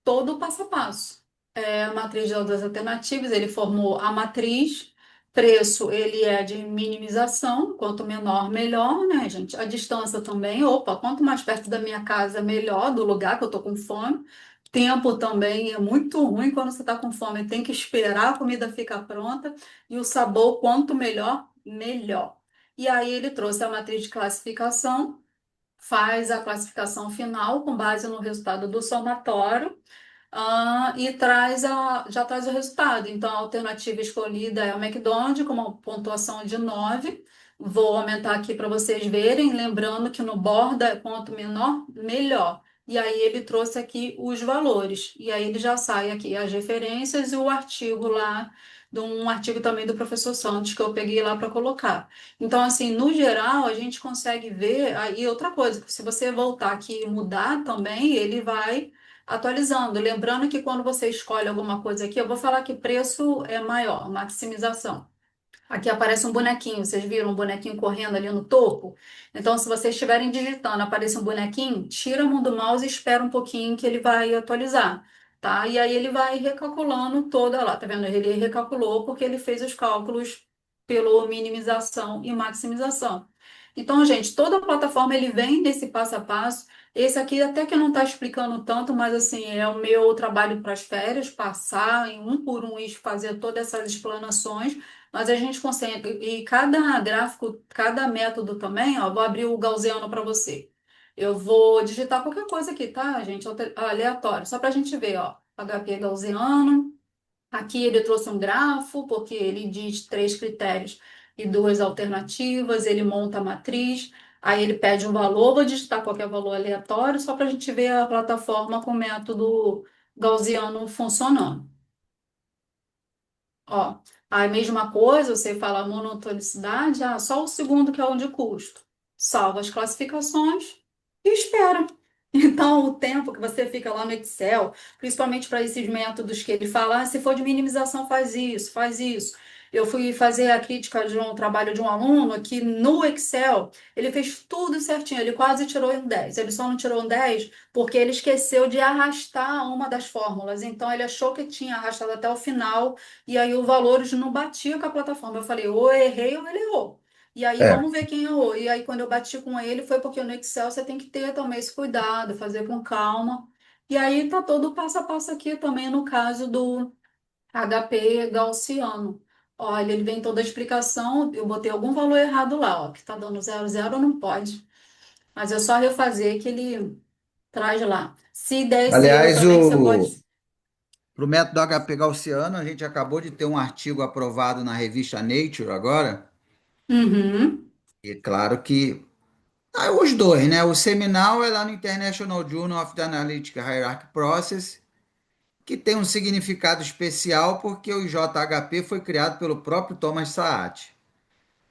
todo o passo a passo. A matriz das alternativas, ele formou a matriz, preço, ele é de minimização, quanto menor, melhor, né, gente? A distância também, opa, quanto mais perto da minha casa, melhor, do lugar que eu tô com fome. Tempo também é muito ruim quando você está com fome, tem que esperar a comida ficar pronta. E o sabor, quanto melhor, melhor. E aí ele trouxe a matriz de classificação, faz a classificação final com base no resultado do somatório, e já traz o resultado. Então, a alternativa escolhida é o McDonald's com uma pontuação de 9. Vou aumentar aqui para vocês verem, lembrando que no borda, quanto menor, melhor. E aí ele trouxe aqui os valores. E aí ele já sai aqui as referências e o artigo lá, de um artigo também do professor Santos, que eu peguei lá para colocar. Então, assim, no geral, a gente consegue ver. Aí, outra coisa, se você voltar aqui e mudar também, ele vai atualizando. Lembrando que quando você escolhe alguma coisa aqui, eu vou falar que preço é maior, maximização. Aqui aparece um bonequinho, vocês viram um bonequinho correndo ali no topo? Então, se vocês estiverem digitando, aparece um bonequinho, tira a mão do mouse e espera um pouquinho que ele vai atualizar, tá? E aí ele vai recalculando toda lá, tá vendo? Ele recalculou porque ele fez os cálculos pela minimização e maximização. Então, gente, toda a plataforma ele vem nesse passo a passo. Esse aqui até que não está explicando tanto, mas assim, é o meu trabalho para as férias, passar em um por um e fazer todas essas explanações. Mas a gente consegue, e cada gráfico, cada método também, ó, vou abrir o Gaussiano para você. Eu vou digitar qualquer coisa aqui, tá, gente? Aleatório, só para a gente ver, ó. HP Gaussiano. Aqui ele trouxe um grafo, porque ele diz três critérios e duas alternativas, ele monta a matriz, aí ele pede um valor, vou digitar qualquer valor aleatório, só para a gente ver a plataforma com o método Gaussiano funcionando. Ó, a mesma coisa, você fala monotonicidade, só o segundo que é o de custo. Salva as classificações e espera. Então, o tempo que você fica lá no Excel, principalmente para esses métodos que ele fala, se for de minimização, faz isso, faz isso. Eu fui fazer a crítica de um trabalho de um aluno que no Excel ele fez tudo certinho, ele quase tirou um 10. Ele só não tirou um 10 porque ele esqueceu de arrastar uma das fórmulas. Então, ele achou que tinha arrastado até o final e aí o valores não batia com a plataforma. Eu falei, ou eu errei ou ele errou. E aí É. vamos ver quem errou. E aí quando eu bati com ele foi porque no Excel você tem que ter também esse cuidado, fazer com calma. E aí tá todo o passo a passo aqui também no caso do HP Gaussiano. Olha, ele vem toda a explicação, eu botei algum valor errado lá, ó, que tá dando 00 não pode. Mas é só refazer que ele traz lá. Se der esse erro Aliás, também, você pode. para o método HP Gaussiano, a gente acabou de ter um artigo aprovado na revista Nature agora, Uhum. e claro que os dois, né? O seminal é lá no International Journal of the Analytic Hierarchy Process, que tem um significado especial porque o JHP foi criado pelo próprio Thomas Saat.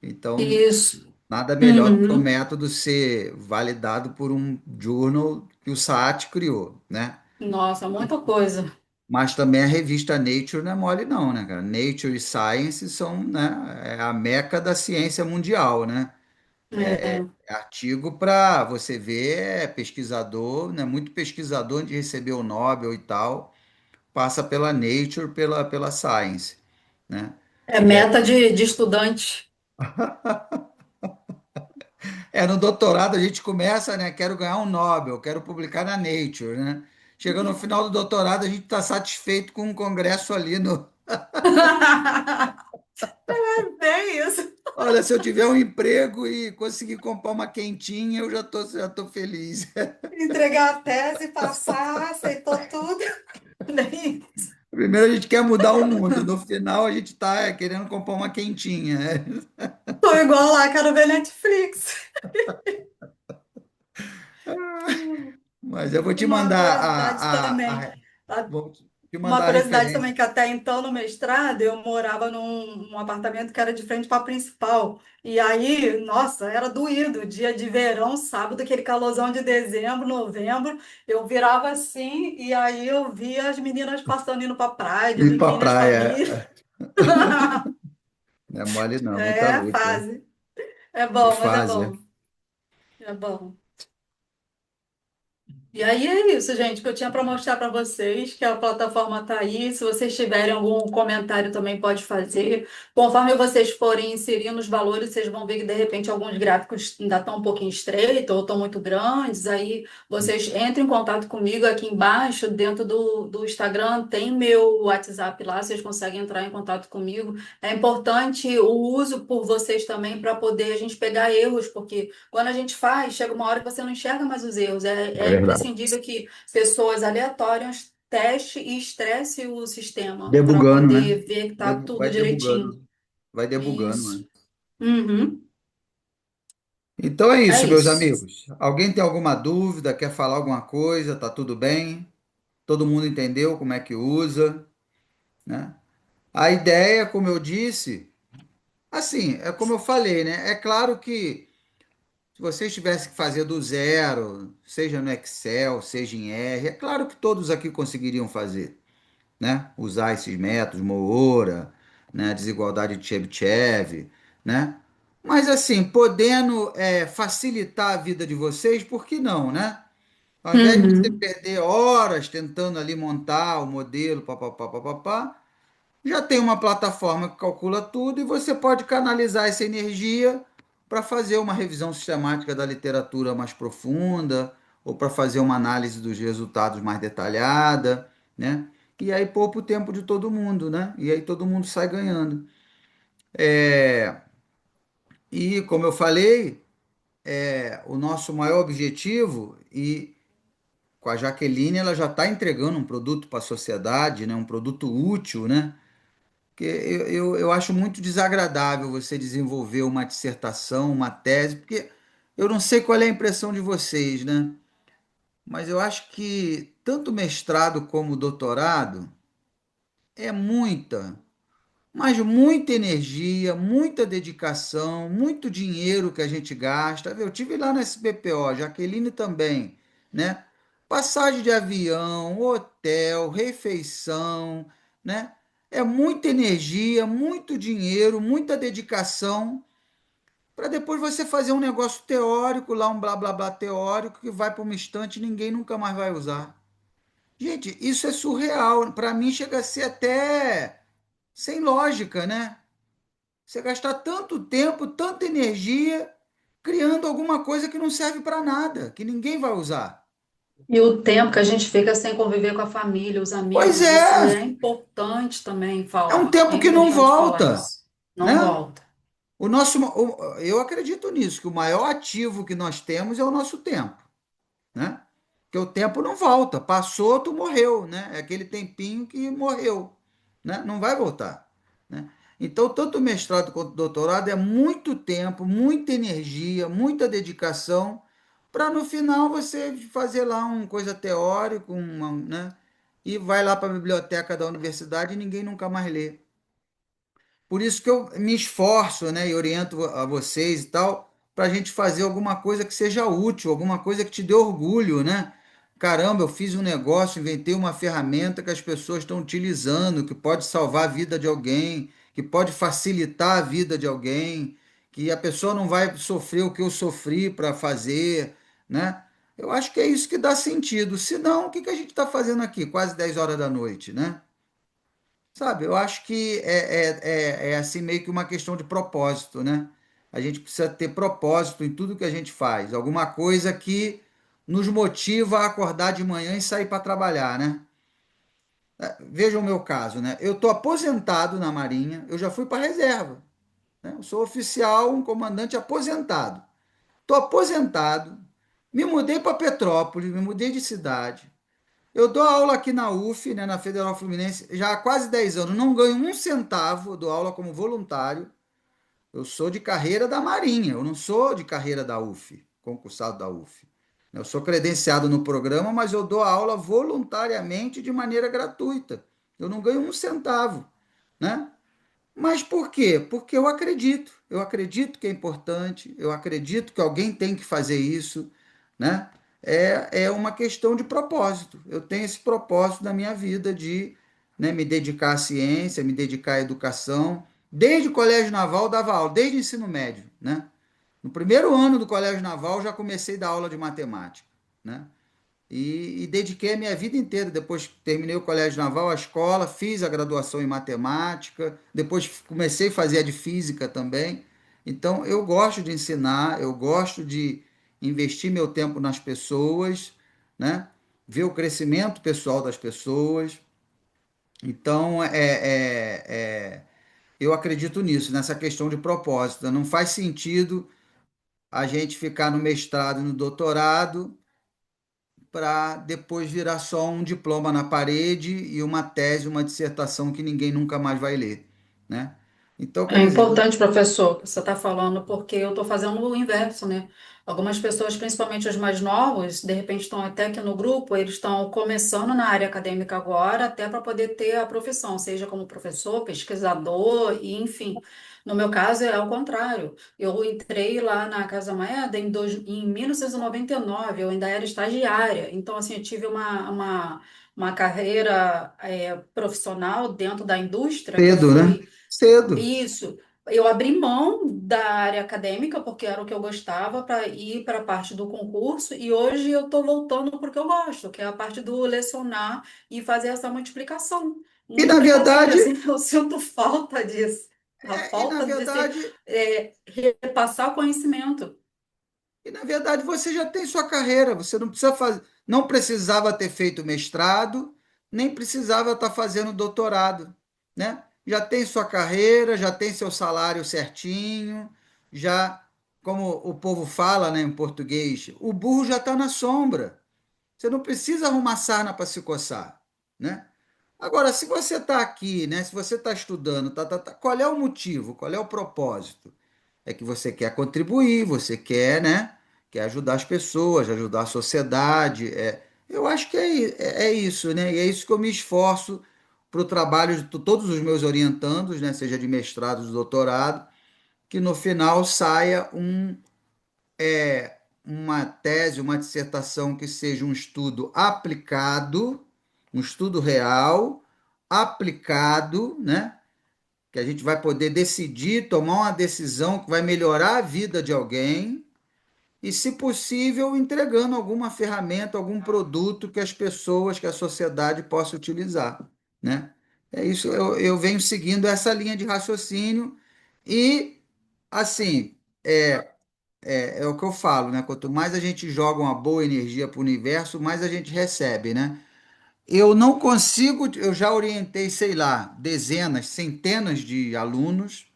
Então, Isso. nada melhor do que o Uhum. método ser validado por um journal que o Saat criou, né? Nossa, muita coisa. Mas também a revista Nature não é mole não, né, cara? Nature e Science são, né, é a meca da ciência mundial, né? É, É artigo para você ver, pesquisador, né, muito pesquisador de receber o Nobel e tal, passa pela Nature, pela Science, né? é E aí, meta de estudante. no doutorado a gente começa, né, quero ganhar um Nobel, quero publicar na Nature, né? Chegando no final do doutorado, a gente está satisfeito com um congresso ali no. Bem isso. Olha, se eu tiver um emprego e conseguir comprar uma quentinha, eu já tô feliz. Entregar a tese, passar, aceitou tudo. Bem, Primeiro a gente quer mudar o mundo, no final a gente está querendo comprar uma quentinha, né? tô igual lá, quero ver Netflix. Mas eu vou te Uma mandar curiosidade também. vou te Uma mandar a curiosidade referência. também que até então no mestrado eu morava num apartamento que era de frente para a principal. E aí, nossa, era doído. Dia de verão, sábado, aquele calorzão de dezembro, novembro, eu virava assim e aí eu via as meninas passando indo para praia, de Ir para biquíni as famílias. praia. Não é mole não, muita É luta. fase. É Que bom, mas é fase. bom. É bom. E aí é isso, gente, que eu tinha para mostrar para vocês, que a plataforma está aí. Se vocês tiverem algum comentário também pode fazer. Conforme vocês forem inserindo os valores, vocês vão ver que de repente alguns gráficos ainda estão um pouquinho estreitos ou estão muito grandes. Aí vocês entrem em contato comigo aqui embaixo, dentro do Instagram, tem meu WhatsApp lá, vocês conseguem entrar em contato comigo. É importante o uso por vocês também para poder a gente pegar erros, porque quando a gente faz, chega uma hora que você não enxerga mais os erros. É É verdade. imprescindível que pessoas aleatórias teste e estresse o sistema para Debugando, né? poder ver que está tudo Vai direitinho. debugando, vai debugando, né? Isso. Uhum. Então é É isso, meus isso. amigos. Alguém tem alguma dúvida, quer falar alguma coisa? Tá tudo bem? Todo mundo entendeu como é que usa, né? A ideia, como eu disse, assim, é como eu falei, né? É claro que se vocês tivessem que fazer do zero, seja no Excel, seja em R, é claro que todos aqui conseguiriam fazer, né? Usar esses métodos, Moora, né? Desigualdade de Chebyshev, né? Mas assim, podendo facilitar a vida de vocês, por que não, né? Ao invés de você Uhum. perder horas tentando ali montar o modelo, papapá, papapá, já tem uma plataforma que calcula tudo e você pode canalizar essa energia para fazer uma revisão sistemática da literatura mais profunda ou para fazer uma análise dos resultados mais detalhada, né? E aí poupa o tempo de todo mundo, né? E aí todo mundo sai ganhando. E como eu falei, o nosso maior objetivo e com a Jaqueline ela já está entregando um produto para a sociedade, né? Um produto útil, né? Porque eu acho muito desagradável você desenvolver uma dissertação, uma tese, porque eu não sei qual é a impressão de vocês, né? Mas eu acho que tanto mestrado como doutorado é muita, mas muita energia, muita dedicação, muito dinheiro que a gente gasta. Eu tive lá na SBPO, Jaqueline também, né? Passagem de avião, hotel, refeição, né? É muita energia, muito dinheiro, muita dedicação para depois você fazer um negócio teórico, lá um blá blá blá teórico que vai para uma estante e ninguém nunca mais vai usar. Gente, isso é surreal. Para mim chega a ser até sem lógica, né? Você gastar tanto tempo, tanta energia criando alguma coisa que não serve para nada, que ninguém vai usar. E o tempo que a gente fica sem conviver com a família, os Pois amigos, isso é, é importante também é um falar. É tempo que não importante falar volta, isso. Não né? volta. Eu acredito nisso, que o maior ativo que nós temos é o nosso tempo, né? Porque o tempo não volta, passou, tu morreu, né? É aquele tempinho que morreu, né? Não vai voltar, né? Então, tanto o mestrado quanto o doutorado é muito tempo, muita energia, muita dedicação, para no final você fazer lá uma coisa teórica, né? E vai lá para a biblioteca da universidade e ninguém nunca mais lê. Por isso que eu me esforço, né, e oriento a vocês e tal, para a gente fazer alguma coisa que seja útil, alguma coisa que te dê orgulho, né? Caramba, eu fiz um negócio, inventei uma ferramenta que as pessoas estão utilizando, que pode salvar a vida de alguém, que pode facilitar a vida de alguém, que a pessoa não vai sofrer o que eu sofri para fazer, né? Eu acho que é isso que dá sentido. Senão, o que que a gente está fazendo aqui, quase 10 horas da noite, né? Sabe, eu acho que é assim meio que uma questão de propósito, né? A gente precisa ter propósito em tudo que a gente faz, alguma coisa que nos motiva a acordar de manhã e sair para trabalhar, né? Veja o meu caso, né? Eu estou aposentado na Marinha, eu já fui para a reserva, né? Eu sou oficial, um comandante aposentado. Estou aposentado, me mudei para Petrópolis, me mudei de cidade. Eu dou aula aqui na UF, né, na Federal Fluminense, já há quase 10 anos. Não ganho um centavo, dou aula como voluntário. Eu sou de carreira da Marinha, eu não sou de carreira da UF, concursado da UF. Eu sou credenciado no programa, mas eu dou aula voluntariamente de maneira gratuita. Eu não ganho um centavo, né? Mas por quê? Porque eu acredito. Eu acredito que é importante, eu acredito que alguém tem que fazer isso, né? É uma questão de propósito. Eu tenho esse propósito na minha vida de, né, me dedicar à ciência, me dedicar à educação. Desde o Colégio Naval eu dava aula, desde o ensino médio, né? No primeiro ano do Colégio Naval já comecei a dar aula de matemática, né? e dediquei a minha vida inteira. Depois terminei o Colégio Naval, a escola, fiz a graduação em matemática, depois comecei a fazer a de física também. Então, eu gosto de ensinar, eu gosto de investir meu tempo nas pessoas, né? Ver o crescimento pessoal das pessoas. Então, eu acredito nisso, nessa questão de propósito. Não faz sentido a gente ficar no mestrado, no doutorado, para depois virar só um diploma na parede e uma tese, uma dissertação que ninguém nunca mais vai ler, né? Então, quer É dizer, importante, professor, o que você está falando, porque eu estou fazendo o inverso, né? Algumas pessoas, principalmente os mais novos, de repente estão até aqui no grupo, eles estão começando na área acadêmica agora, até para poder ter a profissão, seja como professor, pesquisador, e enfim. No meu caso, é ao contrário. Eu entrei lá na Casa Moeda em 1999, eu ainda era estagiária. Então, assim, eu tive uma carreira, profissional dentro da indústria que cedo, né? foi. Cedo. Isso. Eu abri mão da área acadêmica, porque era o que eu gostava, para ir para a parte do concurso, e hoje eu estou voltando porque eu gosto, que é a parte do lecionar e fazer essa multiplicação. E na Multiplicação, que verdade, assim, eu sinto falta disso. A e na falta desse, verdade, repassar o conhecimento. E na verdade você já tem sua carreira, você não precisa fazer, não precisava ter feito mestrado, nem precisava estar fazendo doutorado, né? Já tem sua carreira, já tem seu salário certinho, já, como o povo fala, né, em português, o burro já está na sombra. Você não precisa arrumar sarna para se coçar, né? Agora, se você está aqui, né, se você está estudando, qual é o motivo, qual é o propósito? É que você quer contribuir, você quer, né? Quer ajudar as pessoas, ajudar a sociedade. Eu acho que é isso, né? E é isso que eu me esforço para o trabalho de todos os meus orientandos, né? Seja de mestrado, de doutorado, que no final saia uma tese, uma dissertação que seja um estudo aplicado, um estudo real, aplicado, né? Que a gente vai poder decidir, tomar uma decisão que vai melhorar a vida de alguém e, se possível, entregando alguma ferramenta, algum produto que as pessoas, que a sociedade possa utilizar, né? É isso, eu venho seguindo essa linha de raciocínio e, assim, é o que eu falo, né? Quanto mais a gente joga uma boa energia para o universo, mais a gente recebe, né? Eu não consigo, eu já orientei, sei lá, dezenas, centenas de alunos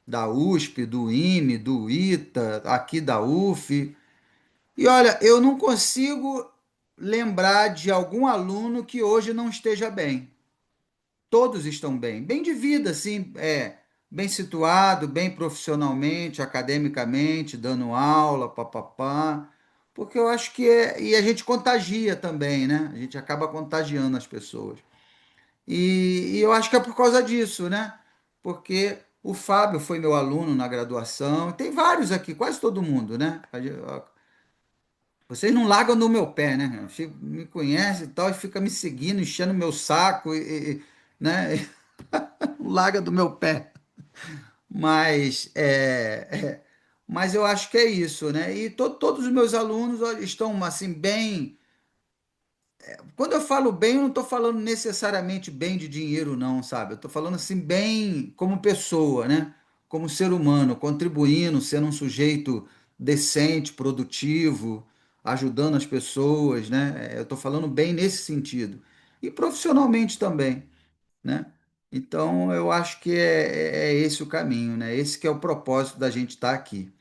da USP, do IME, do ITA, aqui da UF. E olha, eu não consigo lembrar de algum aluno que hoje não esteja bem. Todos estão bem, bem de vida, assim, bem situado, bem profissionalmente, academicamente, dando aula, papapá. Porque eu acho que e a gente contagia também, né? A gente acaba contagiando as pessoas. E eu acho que é por causa disso, né? Porque o Fábio foi meu aluno na graduação, tem vários aqui, quase todo mundo, né? Vocês não largam no meu pé, né? Me conhecem e tal, e fica me seguindo, enchendo meu saco, né? Não larga do meu pé. Mas, mas eu acho que é isso, né? E todos os meus alunos ó, estão, assim, bem. Quando eu falo bem, eu não estou falando necessariamente bem de dinheiro, não, sabe? Eu estou falando assim, bem como pessoa, né? Como ser humano, contribuindo, sendo um sujeito decente, produtivo, ajudando as pessoas, né? Eu estou falando bem nesse sentido. E profissionalmente também, né? Então, eu acho que é esse o caminho, né? Esse que é o propósito da gente estar aqui,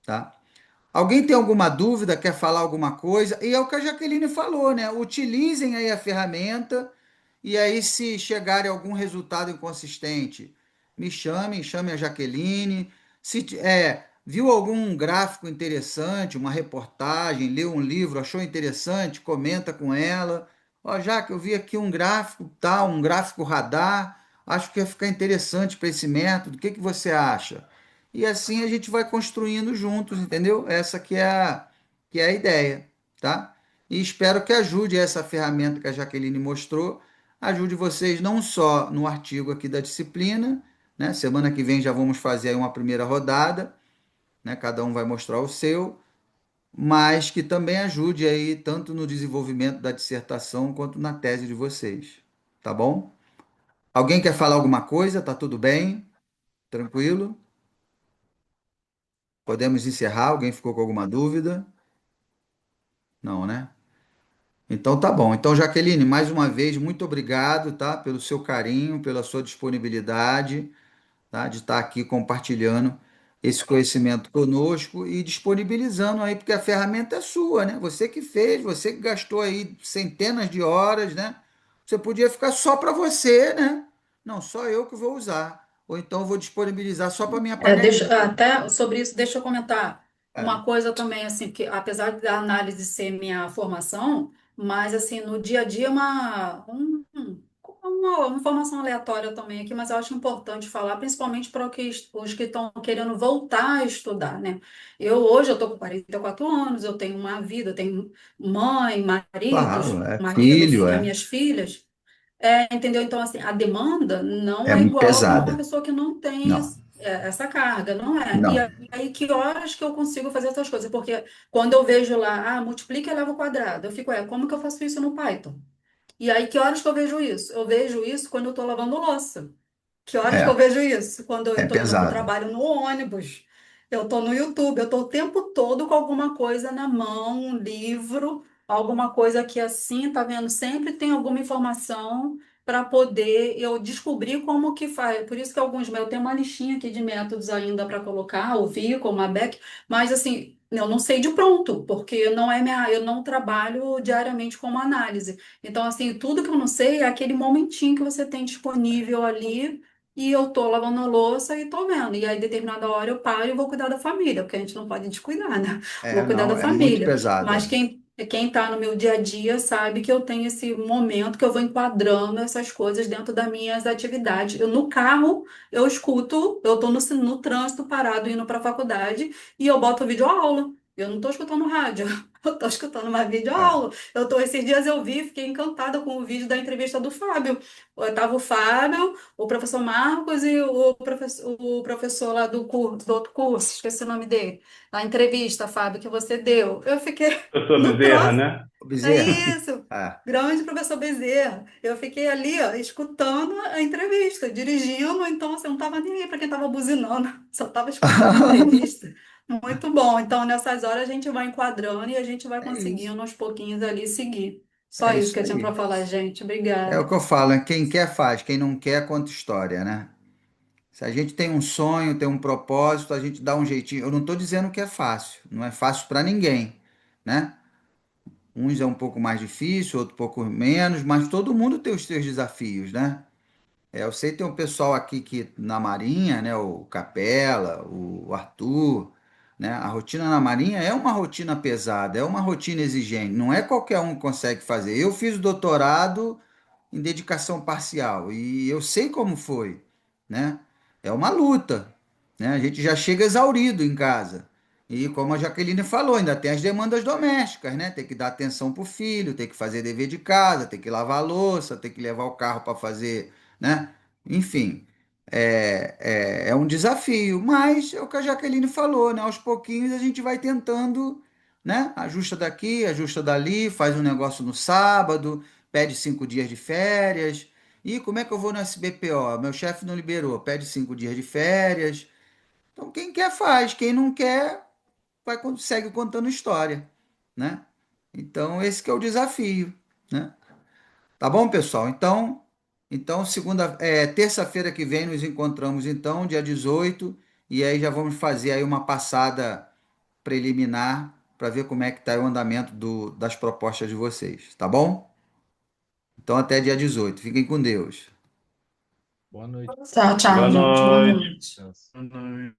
tá? Alguém tem alguma dúvida, quer falar alguma coisa? E é o que a Jaqueline falou, né? Utilizem aí a ferramenta e aí, se chegarem a algum resultado inconsistente, me chamem, chame a Jaqueline. Se viu algum gráfico interessante, uma reportagem, leu um livro, achou interessante, comenta com ela. Ó, Jaque, eu vi aqui um gráfico tal, um gráfico radar, acho que ia ficar interessante para esse método. O que que você acha? E assim a gente vai construindo juntos, entendeu? Essa que é a ideia, tá? E espero que ajude essa ferramenta que a Jaqueline mostrou, ajude vocês não só no artigo aqui da disciplina, né? Semana que vem já vamos fazer aí uma primeira rodada, né? Cada um vai mostrar o seu, mas que também ajude aí tanto no desenvolvimento da dissertação quanto na tese de vocês, tá bom? Alguém quer falar alguma coisa? Tá tudo bem? Tranquilo? Podemos encerrar? Alguém ficou com alguma dúvida? Não, né? Então tá bom. Então, Jaqueline, mais uma vez, muito obrigado, tá? Pelo seu carinho, pela sua disponibilidade, tá? De estar aqui compartilhando esse conhecimento conosco e disponibilizando aí, porque a ferramenta é sua, né? Você que fez, você que gastou aí centenas de horas, né? Você podia ficar só para você, né? Não, só eu que vou usar. Ou então eu vou disponibilizar só para minha Deixa, panelinha. até sobre isso, deixa eu comentar É. uma coisa também, assim, que apesar da análise ser minha formação, mas assim, no dia a dia é uma informação aleatória também aqui, mas eu acho importante falar, principalmente para os que estão querendo voltar a estudar, né? Hoje eu estou com 44 anos, eu tenho uma vida, eu tenho mãe, Claro, é marido, filho, as é. minhas filhas. Entendeu? Então, assim, a demanda não É é igual a uma pesada. pessoa que não tem Não, essa carga, não é? E não. aí, que horas que eu consigo fazer essas coisas? Porque quando eu vejo lá, multiplica e eleva ao quadrado, eu fico, como que eu faço isso no Python? E aí, que horas que eu vejo isso? Eu vejo isso quando eu estou lavando louça. Que horas que eu É, vejo isso? Quando eu é estou indo para o pesado. trabalho no ônibus. Eu estou no YouTube, eu estou o tempo todo com alguma coisa na mão, um livro, alguma coisa que assim, tá vendo? Sempre tem alguma informação para poder eu descobrir como que faz. Por isso que eu tenho uma listinha aqui de métodos ainda para colocar, ouvir como a Beck, mas assim, eu não sei de pronto, porque não é eu não trabalho diariamente como análise. Então, assim, tudo que eu não sei é aquele momentinho que você tem disponível ali e eu tô lavando a louça e tô vendo. E aí, determinada hora, eu paro e vou cuidar da família, porque a gente não pode descuidar, né? Vou É, cuidar não, da é muito família. pesado. Mas É. quem tá no meu dia a dia sabe que eu tenho esse momento que eu vou enquadrando essas coisas dentro das minhas atividades. No carro, eu escuto, eu tô no trânsito parado indo para a faculdade e eu boto vídeo aula. Eu não tô escutando rádio, eu tô escutando uma É. videoaula. Esses dias eu vi, fiquei encantada com o vídeo da entrevista do Fábio. Tava o Fábio, o professor Marcos e o professor lá do outro curso, esqueci o nome dele. A entrevista, Fábio, que você deu. Eu fiquei Professor no Bezerra, trânsito. né? O É Bezerra. isso, É. grande professor Bezerra. Eu fiquei ali, ó, escutando a entrevista, dirigindo, então assim, eu não estava nem aí para quem estava buzinando, só estava escutando a entrevista. Muito bom. Então, nessas horas, a gente vai enquadrando e a gente vai É isso. conseguindo aos pouquinhos ali seguir. Só É isso isso que eu tinha para aí. falar, gente. É o Obrigada. que eu falo, né? Quem quer faz, quem não quer conta história, né? Se a gente tem um sonho, tem um propósito, a gente dá um jeitinho. Eu não estou dizendo que é fácil, não é fácil para ninguém, né? Uns é um pouco mais difícil, outro um pouco menos, mas todo mundo tem os seus desafios, né? Eu sei que tem um pessoal aqui que na Marinha, né? O Capela, o Arthur, né? A rotina na Marinha é uma rotina pesada, é uma rotina exigente. Não é qualquer um que consegue fazer. Eu fiz o doutorado em dedicação parcial e eu sei como foi, né? É uma luta, né? A gente já chega exaurido em casa. E como a Jaqueline falou, ainda tem as demandas domésticas, né? Tem que dar atenção para o filho, tem que fazer dever de casa, tem que lavar a louça, tem que levar o carro para fazer, né? Enfim, é um desafio, mas é o que a Jaqueline falou, né? Aos pouquinhos a gente vai tentando, né? Ajusta daqui, ajusta dali, faz um negócio no sábado, pede 5 dias de férias. E como é que eu vou no SBPO? Meu chefe não liberou, pede 5 dias de férias. Então, quem quer faz, quem não quer, segue contando história, né? Então, esse que é o desafio, né? Tá bom, pessoal? Então, terça-feira que vem nos encontramos, então, dia 18 e aí já vamos fazer aí uma passada preliminar para ver como é que está o andamento das propostas de vocês, tá bom? Então, até dia 18. Fiquem com Deus. Boa noite. Tchau, tchau, Boa gente. Boa noite. noite. Abraço. Boa noite.